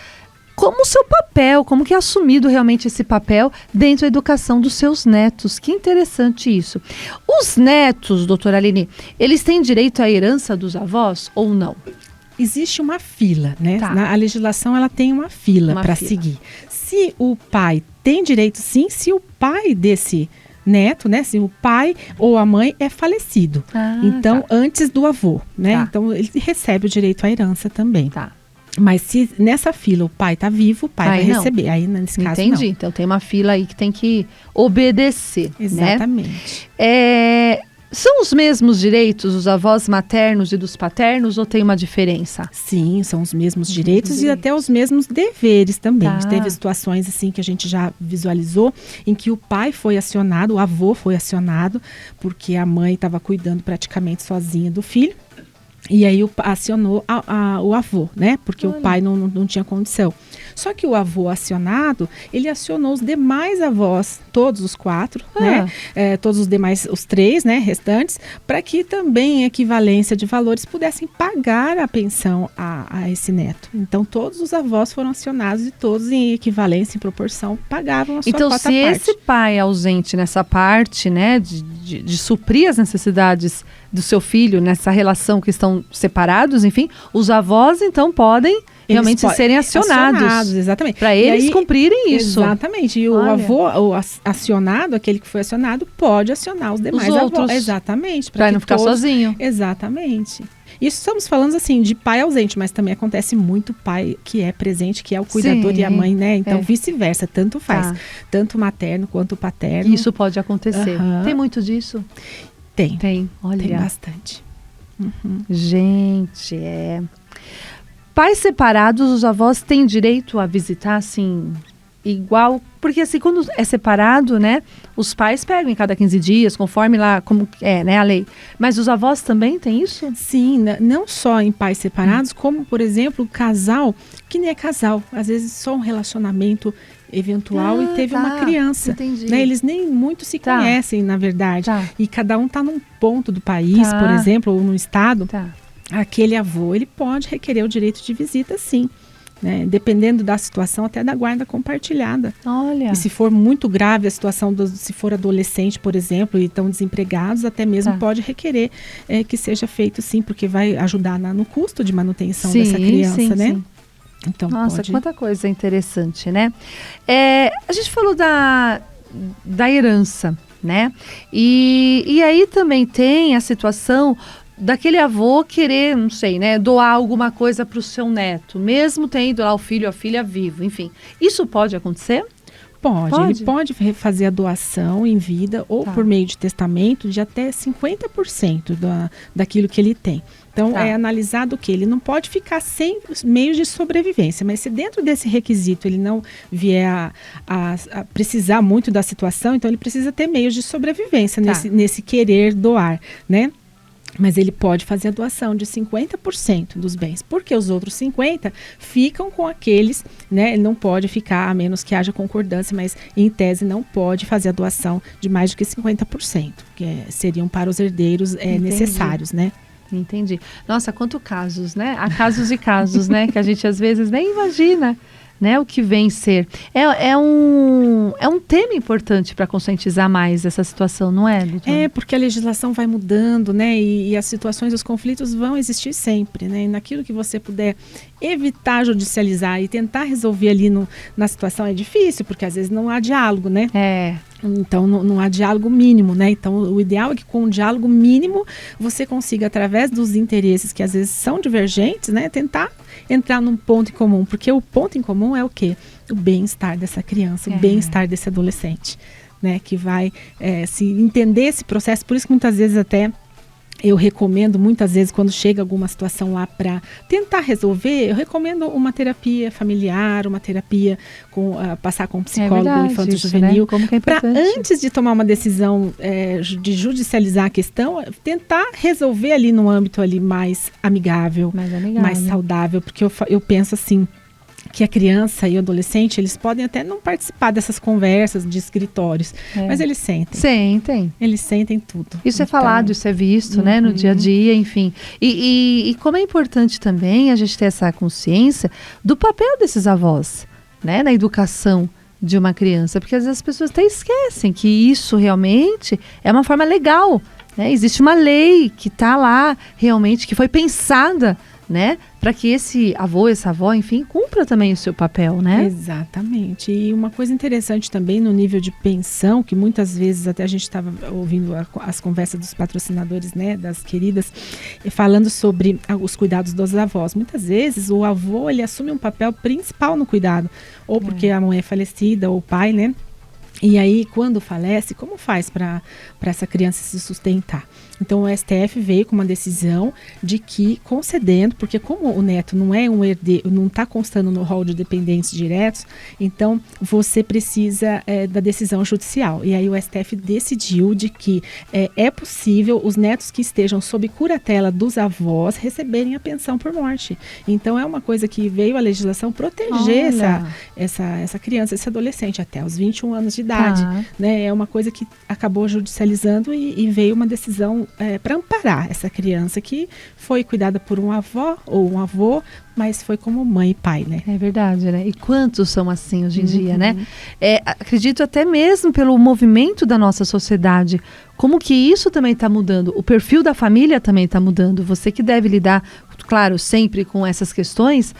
como o seu papel, como que é assumido realmente esse papel dentro da educação dos seus netos. Que interessante isso. Os netos, doutora Aline, eles têm direito à herança dos avós ou não? Existe uma fila, né? A legislação, ela tem uma fila para seguir. Se o pai tem direito, sim, se o pai desse neto, né? Se o pai ou a mãe é falecido. Então, antes do avô, né? Então, ele recebe o direito à herança também. Mas se nessa fila o pai está vivo, o pai vai receber. Aí, nesse caso, não. Entendi. Então, tem uma fila aí que tem que obedecer. Exatamente. Né? São os mesmos direitos dos avós maternos e dos paternos ou tem uma diferença? Sim, são os mesmos direitos e até os mesmos deveres também. Teve situações assim que a gente já visualizou em que o pai foi acionado, o avô foi acionado, porque a mãe estava cuidando praticamente sozinha do filho. E aí acionou o avô, né? Porque o pai não tinha condição. Só que o avô acionado, ele acionou os demais avós, todos os 4, né? Todos os demais, os 3, né? Restantes, para que também em equivalência de valores pudessem pagar a pensão a esse neto. Então, todos os avós foram acionados e todos em equivalência, em proporção, pagavam a sua cota parte. Então, se esse pai é ausente nessa parte, né? De suprir as necessidades do seu filho nessa relação que estão separados, enfim, os avós então podem realmente serem acionados exatamente, para eles cumprirem isso. Exatamente. E o avô, o acionado, aquele que foi acionado, pode acionar os demais outros. Exatamente. Para não ficar sozinho. Exatamente. Isso estamos falando assim de pai ausente, mas também acontece muito pai que é presente, que é o cuidador e a mãe, né? Então vice-versa, tanto faz, tanto materno quanto paterno. Isso pode acontecer. Tem muito disso? Tem. Olha. Tem bastante. Gente, Pais separados, os avós têm direito a visitar, assim, igual, porque assim, quando é separado, né, os pais pegam em cada 15 dias, conforme lá, como é, né, a lei. Mas os avós também têm isso? Sim, não só em pais separados, como, por exemplo, o casal que nem é casal. Às vezes só um relacionamento eventual e teve uma criança. Entendi. Né? Eles nem muito se conhecem, na verdade. Tá. E cada um está num ponto do país, por exemplo, ou no estado. Tá. Aquele avô, ele pode requerer o direito de visita, sim. Né? Dependendo da situação, até da guarda compartilhada. Olha. E se for muito grave a situação, se for adolescente, por exemplo, e estão desempregados, até mesmo pode requerer que seja feito, sim, porque vai ajudar no custo de manutenção dessa criança, né? Sim. Então, nossa, quanta coisa interessante, né? A gente falou da herança, né? E aí também tem a situação daquele avô querer, não sei, né, doar alguma coisa para o seu neto, mesmo tendo lá o filho ou a filha vivo, enfim. Isso pode acontecer? Pode. Ele pode fazer a doação em vida ou por meio de testamento de até 50% daquilo que ele tem. Então, é analisado que ele não pode ficar sem meios de sobrevivência, mas se dentro desse requisito ele não vier a precisar muito da situação, então ele precisa ter meios de sobrevivência nesse querer doar, né? Mas ele pode fazer a doação de 50% dos bens, porque os outros 50% ficam com aqueles, né? Ele não pode ficar, a menos que haja concordância, mas em tese não pode fazer a doação de mais do que 50%, que seriam para os herdeiros necessários, né? Entendi. Nossa, quantos casos, né? Há casos e casos, né? Que a gente às vezes nem imagina, né? O que vem ser. É um tema importante para conscientizar mais essa situação, não é, doutor? Porque a legislação vai mudando, né? E as situações, os conflitos vão existir sempre, né? E naquilo que você puder evitar judicializar e tentar resolver ali na situação é difícil, porque às vezes não há diálogo, né? Então, não há diálogo mínimo, né? Então, o ideal é que com um diálogo mínimo você consiga, através dos interesses que às vezes são divergentes, né? Tentar entrar num ponto em comum, porque o ponto em comum é o quê? O bem-estar dessa criança, o bem-estar desse adolescente, né? Que vai se entender esse processo, por isso que muitas vezes até eu recomendo, muitas vezes, quando chega alguma situação lá para tentar resolver, eu recomendo uma terapia familiar, uma terapia passar com um psicólogo infanto-juvenil, né? Para antes de tomar uma decisão de judicializar a questão, tentar resolver ali no âmbito ali mais amigável, mais saudável, porque eu penso assim, que a criança e o adolescente, eles podem até não participar dessas conversas de escritórios, mas eles sentem. Sentem. Eles sentem tudo. Isso é falado, isso é visto, né, no dia a dia, enfim. E como é importante também a gente ter essa consciência do papel desses avós, né, na educação de uma criança, porque às vezes as pessoas até esquecem que isso realmente é uma forma legal, né? Existe uma lei que está lá realmente, que foi pensada, né, para que esse avô, essa avó, enfim, cumpra também o seu papel, né? Exatamente. E uma coisa interessante também no nível de pensão, que muitas vezes até a gente estava ouvindo as conversas dos patrocinadores, né, das queridas, falando sobre os cuidados dos avós. Muitas vezes o avô, ele assume um papel principal no cuidado, ou porque a mãe é falecida, ou o pai, né? E aí, quando falece, como faz para essa criança se sustentar? Então, o STF veio com uma decisão de que, concedendo, porque como o neto não é um herdeiro, não está constando no rol de dependentes diretos, então você precisa da decisão judicial. E aí o STF decidiu de que é possível os netos que estejam sob curatela dos avós receberem a pensão por morte. Então, é uma coisa que veio a legislação proteger essa criança, esse adolescente, até os 21 anos de idade. Né? É uma coisa que acabou judicializando e veio uma decisão para amparar essa criança que foi cuidada por um avó ou um avô, mas foi como mãe e pai, né? É verdade, né? E quantos são assim hoje em dia, né? Acredito até mesmo pelo movimento da nossa sociedade, como que isso também está mudando, o perfil da família também está mudando. Você que deve lidar, claro, sempre com essas questões,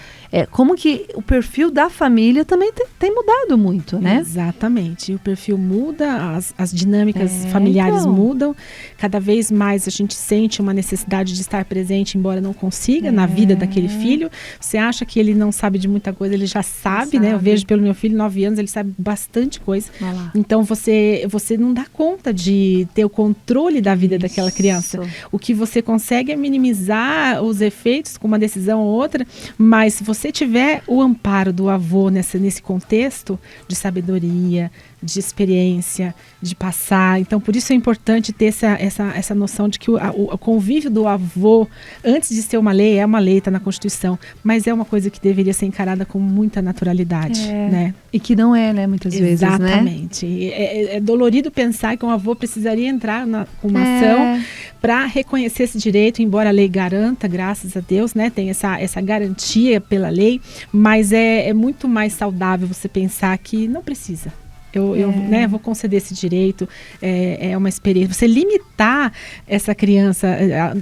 como que o perfil da família também tem mudado muito, né? Exatamente, o perfil muda, as dinâmicas familiares mudam, cada vez mais a gente sente uma necessidade de estar presente, embora não consiga, na vida daquele filho, Você acha que ele não sabe de muita coisa, ele já sabe, né? Eu vejo pelo meu filho, 9 anos, ele sabe bastante coisa. Então, você não dá conta de ter o controle da vida daquela criança. O que você consegue é minimizar os efeitos com uma decisão ou outra, mas se você tiver o amparo do avô nesse contexto de sabedoria, de experiência, de passar. Então, por isso é importante ter essa noção de que o convívio do avô, antes de ser uma lei, está na Constituição, mas é uma coisa que deveria ser encarada com muita naturalidade, né? E que não é, né, muitas vezes, né? Exatamente. É dolorido pensar que um avô precisaria entrar com uma ação para reconhecer esse direito, embora a lei garanta, graças a Deus, né? Tem essa garantia pela lei, mas é muito mais saudável você pensar que não precisa. Eu vou conceder esse direito, é uma experiência. Você limitar essa criança,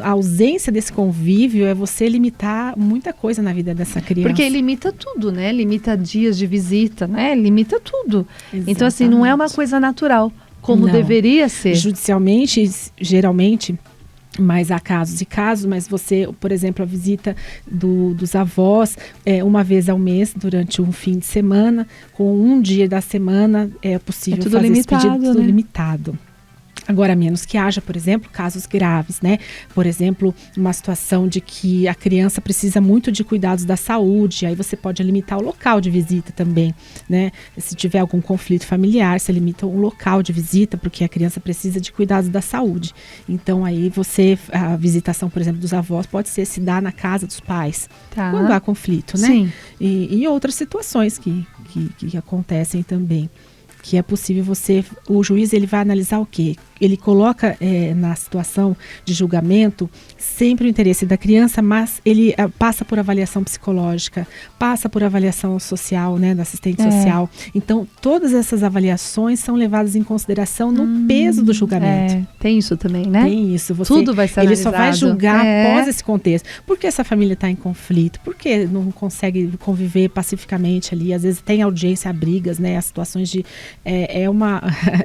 a ausência desse convívio, é você limitar muita coisa na vida dessa criança. Porque limita tudo, né? Limita dias de visita, né? Limita tudo. Exatamente. Então, assim, não é uma coisa natural, como deveria ser. Judicialmente, geralmente, mas há casos e casos, mas você, por exemplo, a visita dos avós uma vez ao mês, durante um fim de semana, com um dia da semana é possível fazer esse pedido tudo limitado. Agora, menos que haja, por exemplo, casos graves, né? Por exemplo, uma situação de que a criança precisa muito de cuidados da saúde, aí você pode limitar o local de visita também, né? Se tiver algum conflito familiar, você limita o local de visita, porque a criança precisa de cuidados da saúde. Então, aí a visitação, por exemplo, dos avós pode se dar na casa dos pais, quando há conflito, né? Sim. E outras situações que acontecem também. Que é possível o juiz ele vai analisar o quê? Ele coloca na situação de julgamento sempre o interesse da criança, mas ele passa por avaliação psicológica, passa por avaliação social, né, da assistente social. Então, todas essas avaliações são levadas em consideração no peso do julgamento. Tem isso também, né? Tem isso. Tudo vai ser analisado. Ele só vai julgar após esse contexto. Por que essa família está em conflito? Por que não consegue conviver pacificamente ali? Às vezes tem audiência a brigas, né? As situações de...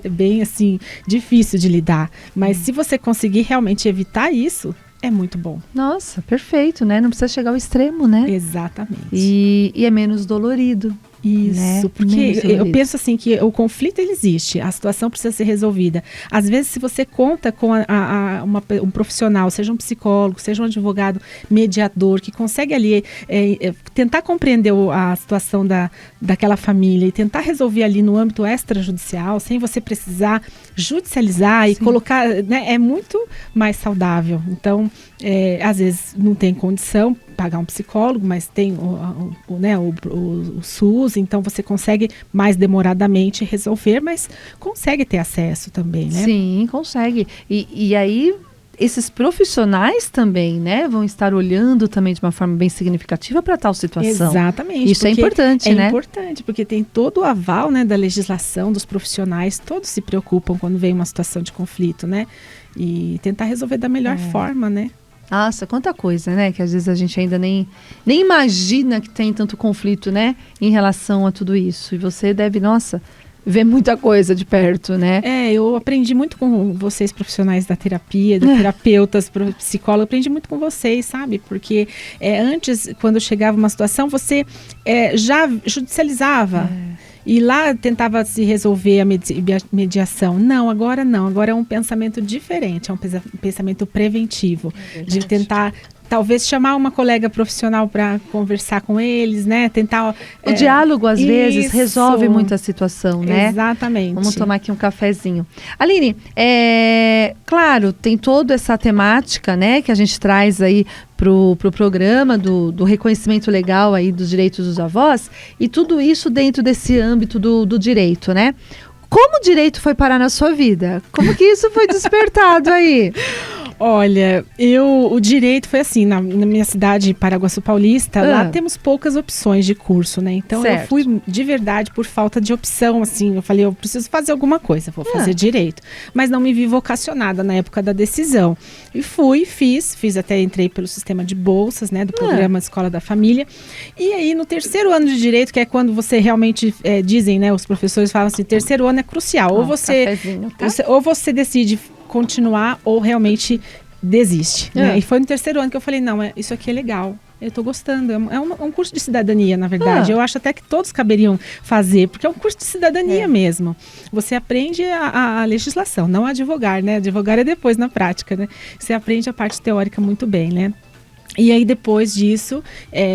bem assim, difícil de lidar. Mas se você conseguir realmente evitar isso, é muito bom. Nossa, perfeito, né? Não precisa chegar ao extremo, né? Exatamente. E é menos dolorido. Isso, né? porque eu penso assim que o conflito ele existe, a situação precisa ser resolvida. Às vezes, se você conta com um profissional, seja um psicólogo, seja um advogado mediador, que consegue ali tentar compreender a situação daquela família e tentar resolver ali no âmbito extrajudicial, sem você precisar judicializar e colocar, né, é muito mais saudável. Então, às vezes não tem condição pagar um psicólogo, mas tem o SUS, então você consegue mais demoradamente resolver, mas consegue ter acesso também, né? Sim, consegue. E aí, esses profissionais também, né, vão estar olhando também de uma forma bem significativa para tal situação. Exatamente. Isso é importante, né? É importante, porque tem todo o aval, né, da legislação, dos profissionais, todos se preocupam quando vem uma situação de conflito, né? E tentar resolver da melhor forma, né? Nossa, quanta coisa, né? Que às vezes a gente ainda nem imagina que tem tanto conflito, né? Em relação a tudo isso. E você deve, ver muita coisa de perto, né? Eu aprendi muito com vocês, profissionais da terapia, terapeutas, psicólogos, aprendi muito com vocês, sabe? Porque antes, quando chegava uma situação, você já judicializava. E lá tentava se resolver a mediação. Não, agora não. Agora é um pensamento diferente, é um pensamento preventivo. De tentar, talvez, chamar uma colega profissional para conversar com eles, né? Tentar... O diálogo, às vezes, resolve muita situação, né? Exatamente. Vamos tomar aqui um cafezinho. Aline, claro, tem toda essa temática, né? Que a gente traz aí pro programa do reconhecimento legal aí dos direitos dos avós, e tudo isso dentro desse âmbito do direito, né? Como o direito foi parar na sua vida? Como que isso foi despertado aí? Olha, o direito foi assim, na minha cidade, Paraguaçu Paulista, lá temos poucas opções de curso, né? Então eu fui de verdade por falta de opção, assim, eu falei, eu preciso fazer alguma coisa, vou fazer direito. Mas não me vi vocacionada na época da decisão. E fiz até entrei pelo sistema de bolsas, né, do programa Escola da Família. E aí no terceiro ano de direito, que é quando você realmente, dizem, né, os professores falam assim, terceiro ano é crucial, ou você decide continuar ou realmente desiste, né? E foi no terceiro ano que eu falei, não, isso aqui é legal, Eu estou gostando. É um curso de cidadania, na verdade. Eu acho até que todos caberiam fazer, porque é um curso de cidadania mesmo. Você aprende a legislação, não a advogar, né? Advogar é depois, na prática, né? Você aprende a parte teórica muito bem, né? E aí, depois disso,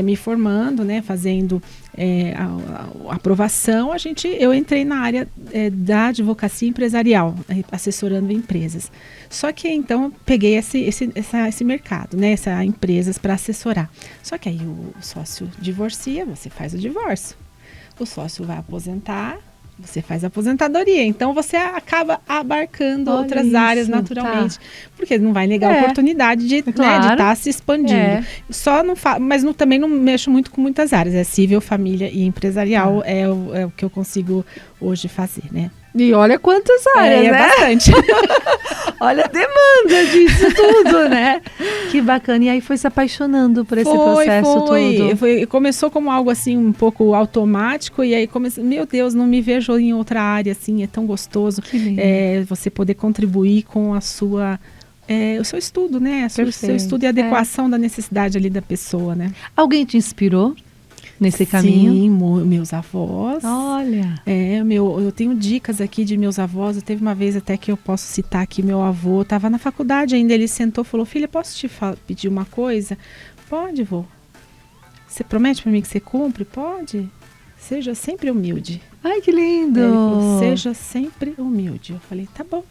me formando, né, fazendo a aprovação, eu entrei na área da advocacia empresarial, assessorando empresas. Só que, então, peguei esse mercado, né, essas empresas para assessorar. Só que aí o sócio divorcia, você faz o divórcio. O sócio vai aposentar, você faz a aposentadoria. Então, você acaba abarcando outras áreas naturalmente. Porque não vai negar a oportunidade de estar se expandindo. Só não mas também não mexo muito com muitas áreas. É civil, família e empresarial é o que eu consigo hoje fazer, né? E olha quantas áreas, né? Bastante. Olha a demanda disso tudo, né? Que bacana. E aí foi se apaixonando por esse processo todo. Começou como algo assim um pouco automático e aí comecei, meu Deus, não me vejo em outra área assim, é tão gostoso você poder contribuir com o seu estudo, né? O seu estudo e adequação da necessidade ali da pessoa, né? Alguém te inspirou nesse caminho? Sim, meus avós. Olha. Eu tenho dicas aqui de meus avós. Teve uma vez até que eu posso citar aqui, meu avô estava na faculdade ainda, ele sentou e falou: filha, posso te pedir uma coisa? Pode, vô. Você promete para mim que você cumpre? Pode. Seja sempre humilde. Ai, que lindo! Ele falou, seja sempre humilde. Eu falei, tá bom.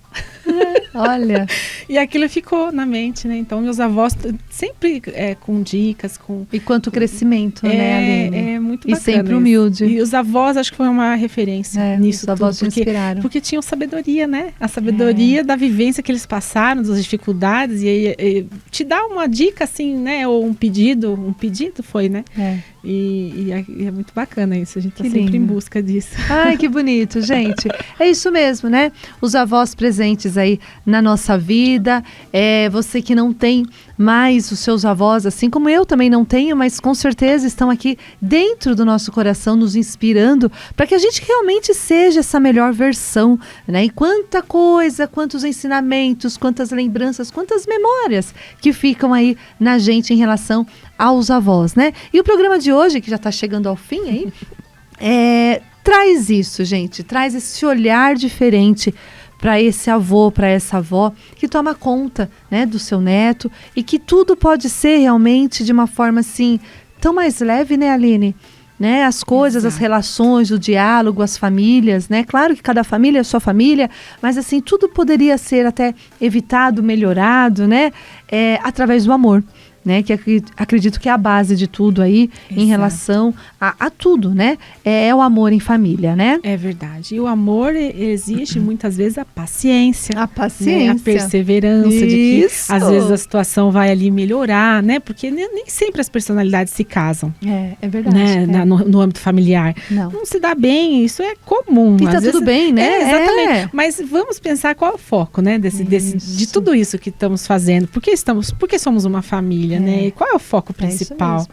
Olha. E aquilo ficou na mente, né? Então, meus avós sempre com dicas, E quanto crescimento, né, Aline? É muito bacana. E sempre humilde. E os avós, acho que foi uma referência nisso. Os avós te inspiraram. Porque tinham sabedoria, né? A sabedoria da vivência que eles passaram, das dificuldades. E te dá uma dica, assim, né? Ou um pedido foi, né? E é muito bacana isso. A gente tá sempre em busca disso. Ai, que bonito, gente. É isso mesmo, né? Os avós presentes aí na nossa vida. Você que não tem mais os seus avós, assim como eu também não tenho, mas com certeza estão aqui dentro do nosso coração, nos inspirando para que a gente realmente seja essa melhor versão, né? E quanta coisa, quantos ensinamentos, quantas lembranças, quantas memórias que ficam aí na gente em relação aos avós, né? E o programa de hoje, que já está chegando ao fim aí, traz isso, gente, traz esse olhar diferente para esse avô, para essa avó, que toma conta, né, do seu neto, e que tudo pode ser realmente de uma forma assim, tão mais leve, né, Aline? Né, as coisas, as relações, o diálogo, as famílias, né? Claro que cada família é sua família, mas assim, tudo poderia ser até evitado, melhorado, né? Através do amor. Né, que acredito que é a base de tudo aí. Exato. Em relação a tudo, né? É o amor em família, né? É verdade. E o amor exige muita vezes a paciência. A paciência. Né? A perseverança. Isso. De que às vezes a situação vai ali melhorar, né? Porque nem sempre as personalidades se casam. É verdade. Né? No âmbito familiar. Não se dá bem, isso é comum. E tá tudo bem, né? Exatamente. Mas vamos pensar qual é o foco, né? De tudo isso que estamos fazendo. Por que somos uma família? Né? E qual é o foco principal?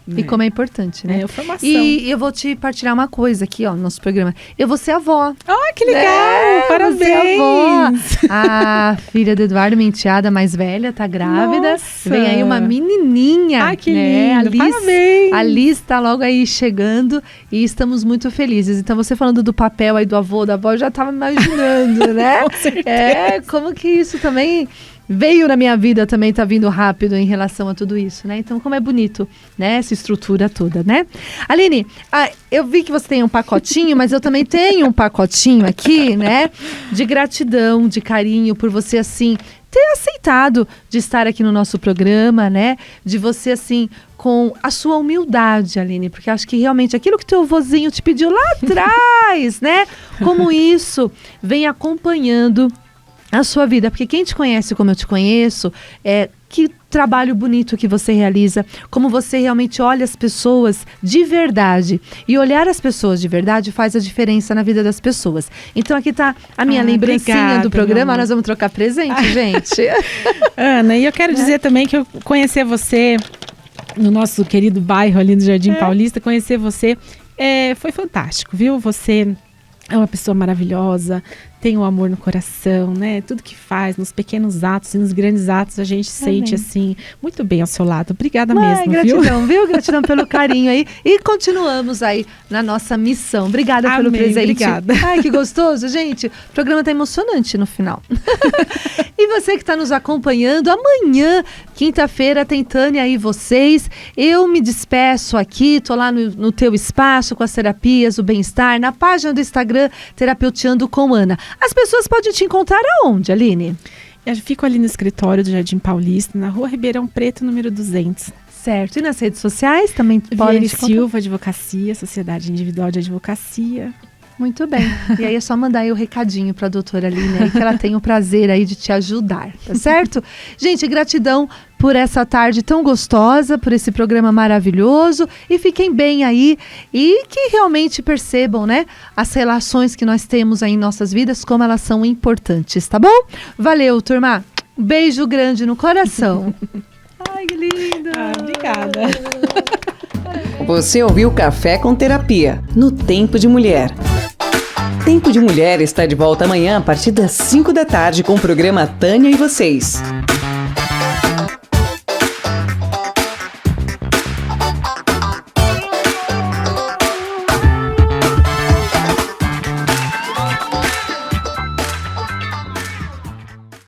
E como é importante, né? A formação. E eu vou te partilhar uma coisa aqui, ó, no nosso programa. Eu vou ser avó. Que legal! Parabéns! Avó. A filha do Eduardo, minha enteada mais velha, tá grávida. Nossa. Vem aí uma menininha. Que lindo! Parabéns! A Liz tá logo aí chegando e estamos muito felizes. Então, você falando do papel aí do avô, da avó, eu já tava imaginando, né? Com certeza. Como que isso também veio na minha vida, também tá vindo rápido em relação a tudo isso, né? Então, como é bonito, né? Essa estrutura toda, né? Aline, eu vi que você tem um pacotinho, mas eu também tenho um pacotinho aqui, né? De gratidão, de carinho por você, assim, ter aceitado de estar aqui no nosso programa, né? De você, assim, com a sua humildade, Aline, porque acho que realmente aquilo que teu vozinho te pediu lá atrás, né? Como isso vem acompanhando a sua vida, porque quem te conhece como eu te conheço, que trabalho bonito que você realiza, como você realmente olha as pessoas de verdade, e olhar as pessoas de verdade faz a diferença na vida das pessoas. Então aqui tá a minha lembrancinha do programa, nós vamos trocar presente, gente. Ana, e eu quero dizer também que eu conhecer você no nosso querido bairro ali no Jardim Paulista, conhecer você foi fantástico, viu? Você é uma pessoa maravilhosa, tem o amor no coração, né? Tudo que faz, nos pequenos atos e nos grandes atos, a gente sente assim, muito bem ao seu lado. Obrigada mesmo, gratidão, viu? Gratidão pelo carinho aí. E continuamos aí na nossa missão. Obrigada pelo presente. Obrigada. Ai, que gostoso, gente. O programa tá emocionante no final. E você que está nos acompanhando, amanhã, quinta-feira, tem Tânia e vocês. Eu me despeço aqui, tô lá no teu espaço com as terapias, o bem-estar, na página do Instagram, Terapeuteando com Ana. As pessoas podem te encontrar aonde, Aline? Eu fico ali no escritório do Jardim Paulista, na Rua Ribeirão Preto, número 200. Certo. E nas redes sociais também podem Vieira Silva Advocacia, Sociedade Individual de Advocacia. Muito bem. E aí é só mandar aí o recadinho para a doutora Aline aí, que ela tem o prazer aí de te ajudar, tá certo? Gente, gratidão por essa tarde tão gostosa, por esse programa maravilhoso, e fiquem bem aí e que realmente percebam, né, as relações que nós temos aí em nossas vidas, como elas são importantes, tá bom? Valeu, turma. Beijo grande no coração. Ai, que lindo. Obrigada. Você ouviu Café com Terapia, no Tempo de Mulher. Tempo de Mulher está de volta amanhã a partir das 5 da tarde com o programa Tânia e Vocês.